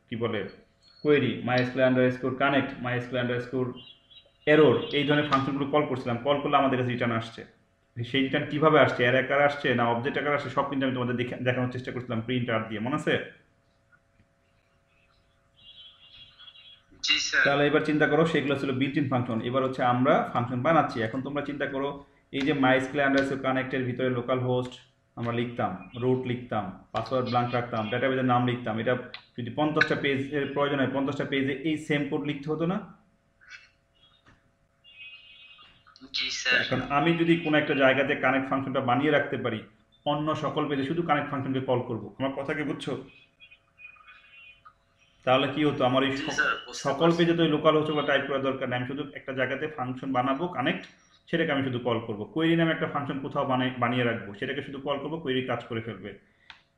কি বলে query, MySQL underscore connect, MySQL underscore error, এই ধরনের ফাংশনগুলো কল করছিলাম, কল করলে আমাদের কাছে রিটার্ন আসছে। সেই রিটার্ন কিভাবে আসছে, এর আকার আসছে না অবজেক্ট আকার আসছে, সব কিন্তু আমি তোমাদের দেখানোর চেষ্টা করছিলাম প্রিন্ট আউট দিয়ে, মনে আছে? জি স্যার। তাহলে এবার চিন্তা করো, সেগুলো ছিল বিল্ট ইন ফাংশন, এবার হচ্ছে আমরা ফাংশন বানাচ্ছি। এখন তোমরা চিন্তা করো, এই যে মাইস্কুল আন্ডারস্কোর কানেক্টের ভিতরে লোকাল হোস্ট আমরা লিখতাম, রুট লিখতাম, পাসওয়ার্ড ব্ল্যাঙ্ক রাখতাম, ডাটাবেজের নাম লিখতাম, এটা যদি 50টা পেজের প্রয়োজন হয় 50টা পেজে এই সেম কোড লিখতে হতো না? জি স্যার। এখন আমি যদি কোনো একটা জায়গাতে কানেক্ট ফাংশনটা বানিয়ে রাখতে পারি, অন্য সকল পেজে শুধু কানেক্ট ফাংশনকে কল করব, আমার কথা কি বুঝছো? তাহলে কি হতো, আমার এই জি স্যার, বুঝতে সকল পারছি। পেজে তো লোকাল হোস্ট বা টাইপ করার দরকার নেই, আমি শুধু একটা জায়গাতে ফাংশন বানাবো কানেক্ট, সেটাকে আমি শুধু কল করব। কোয়েরি নামে একটা ফাংশন কোথাও বানিয়ে রাখবো, সেটাকে শুধু কল করবো, কোয়েরি কাজ করে ফেলবে।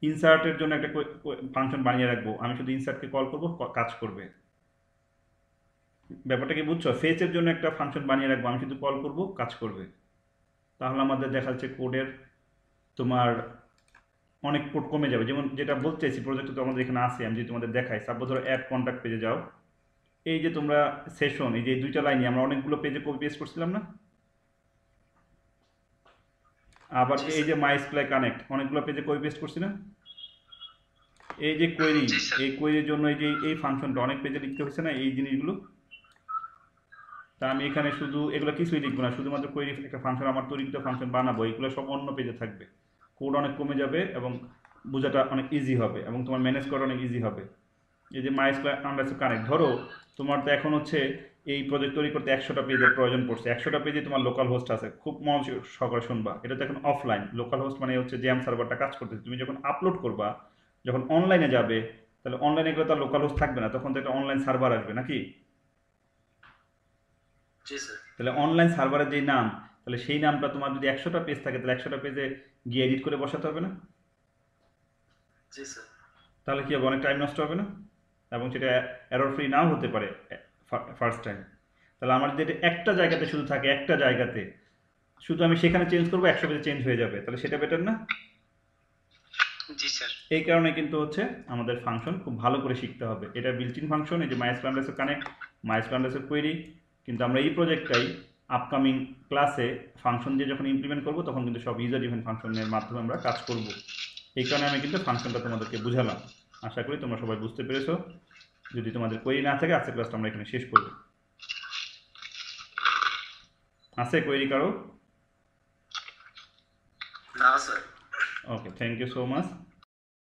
ইনসার্টের জন্য একটা ফাংশন বানিয়ে রাখবো, আমি শুধু ইনসার্টকে কল করবো, কাজ করবে। ব্যাপারটা কি বুঝছো? ফেচের জন্য একটা ফাংশন বানিয়ে রাখবো, আমি শুধু কল করবো, কাজ করবে। তাহলে আমাদের দেখা যাচ্ছে কোডের তোমার অনেক কোড কমে যাবে। যেমন যেটা বলতে চাইছি, প্রজেক্টে তো আমাদের এখানে আছে, আমি যদি তোমাদের দেখাই, সাপোজ ধরো অ্যাড কন্ট্যাক্ট পেজে যাও, এই যে তোমরা সেশন, এই যে দুইটা লাইনে আমরা অনেকগুলো পেজে কপি পেস্ট করছিলাম না, আবার জি এই স্যার। যে মাইস্কুএল কানেক্ট অনেকগুলো পেজে কপি পেস্ট করছি না, এই যে কোয়েরি, জি স্যার। এই কোয়েরির জন্য এই যে এই ফাংশনটা অনেক পেজে লিখতে হচ্ছে না এই জিনিসগুলো। তা আমি এখানে শুধু এগুলো কিছুই লিখবো না, শুধুমাত্র কোয়েরি একটা ফাংশন, আমার তৈরিকৃত ফাংশন বানাবো, এগুলো সব অন্য পেজে থাকবে, কোড অনেক কমে যাবে এবং বোঝাটা অনেক ইজি হবে এবং তোমার ম্যানেজ করা অনেক ইজি হবে। এই যে মাইস্কুএল আন্ডারস্কোর কানেক্ট, ধরো তোমার তো এখন হচ্ছে এই প্রজেক্ট তৈরি করতে 100টা পেজের প্রয়োজন পড়ছে, 100টা পেজে তোমার লোকাল হোস্ট আছে, খুব মনোযোগ সহকারে শুনবা, এটা তো এখন অফলাইন। লোকাল হোস্ট মানে হচ্ছে জ্যাম সার্ভারটা কাজ করতেছে, তুমি যখন আপলোড করবা, যখন অনলাইনে যাবে, তাহলে অনলাইনে গেলে তো লোকাল হোস্ট থাকবে না, তখন তো একটা অনলাইন সার্ভার আসবে নাকি? জি স্যার। তাহলে অনলাইন সার্ভারের যেই নাম, তাহলে সেই নামটা তোমার যদি 100টা পেজ থাকে, তাহলে 100টা পেজে গিয়ে এডিট করে বসাতে হবে না? জি স্যার। তাহলে কি হবে, অনেক টাইম নষ্ট হবে না? এবং সেটা এরর ফ্রি নাও হতে পারে ফার্স্ট টাইম। তাহলে আমার যদি এটা একটা জায়গাতে শুধু থাকে, একটা জায়গাতে শুধু আমি সেখানে চেঞ্জ করবো, 100 পেজে চেঞ্জ হয়ে যাবে, তাহলে সেটা বেটার না? জি স্যার। এই কারণে কিন্তু হচ্ছে আমাদের ফাংশন খুব ভালো করে শিখতে হবে। এটা বিল্ট ইন ফাংশন, এই যে মাইস্কুএল আন্ডারস্কোর কানেক্ট, মাইস্কুএল আন্ডারস্কোর কোয়েরি, কিন্তু আমরা এই প্রজেক্টটাই আপকামিং ক্লাসে ফাংশন দিয়ে যখন ইমপ্লিমেন্ট করব, তখন কিন্তু সব ইউজার ডিফাইন ফাংশনের মাধ্যমে আমরা কাজ করব। এই কারণে আমি কিন্তু ফাংশনটা তোমাদেরকে বুঝালাম, আশা করি তোমরা সবাই বুঝতে পেরেছো। যদি তোমাদের কোয়েরি না থাকে, আজকের ক্লাসটা আমরা এখানে শেষ করব। আছে কোয়েরি কারো? না sir. Okay, thank you so much.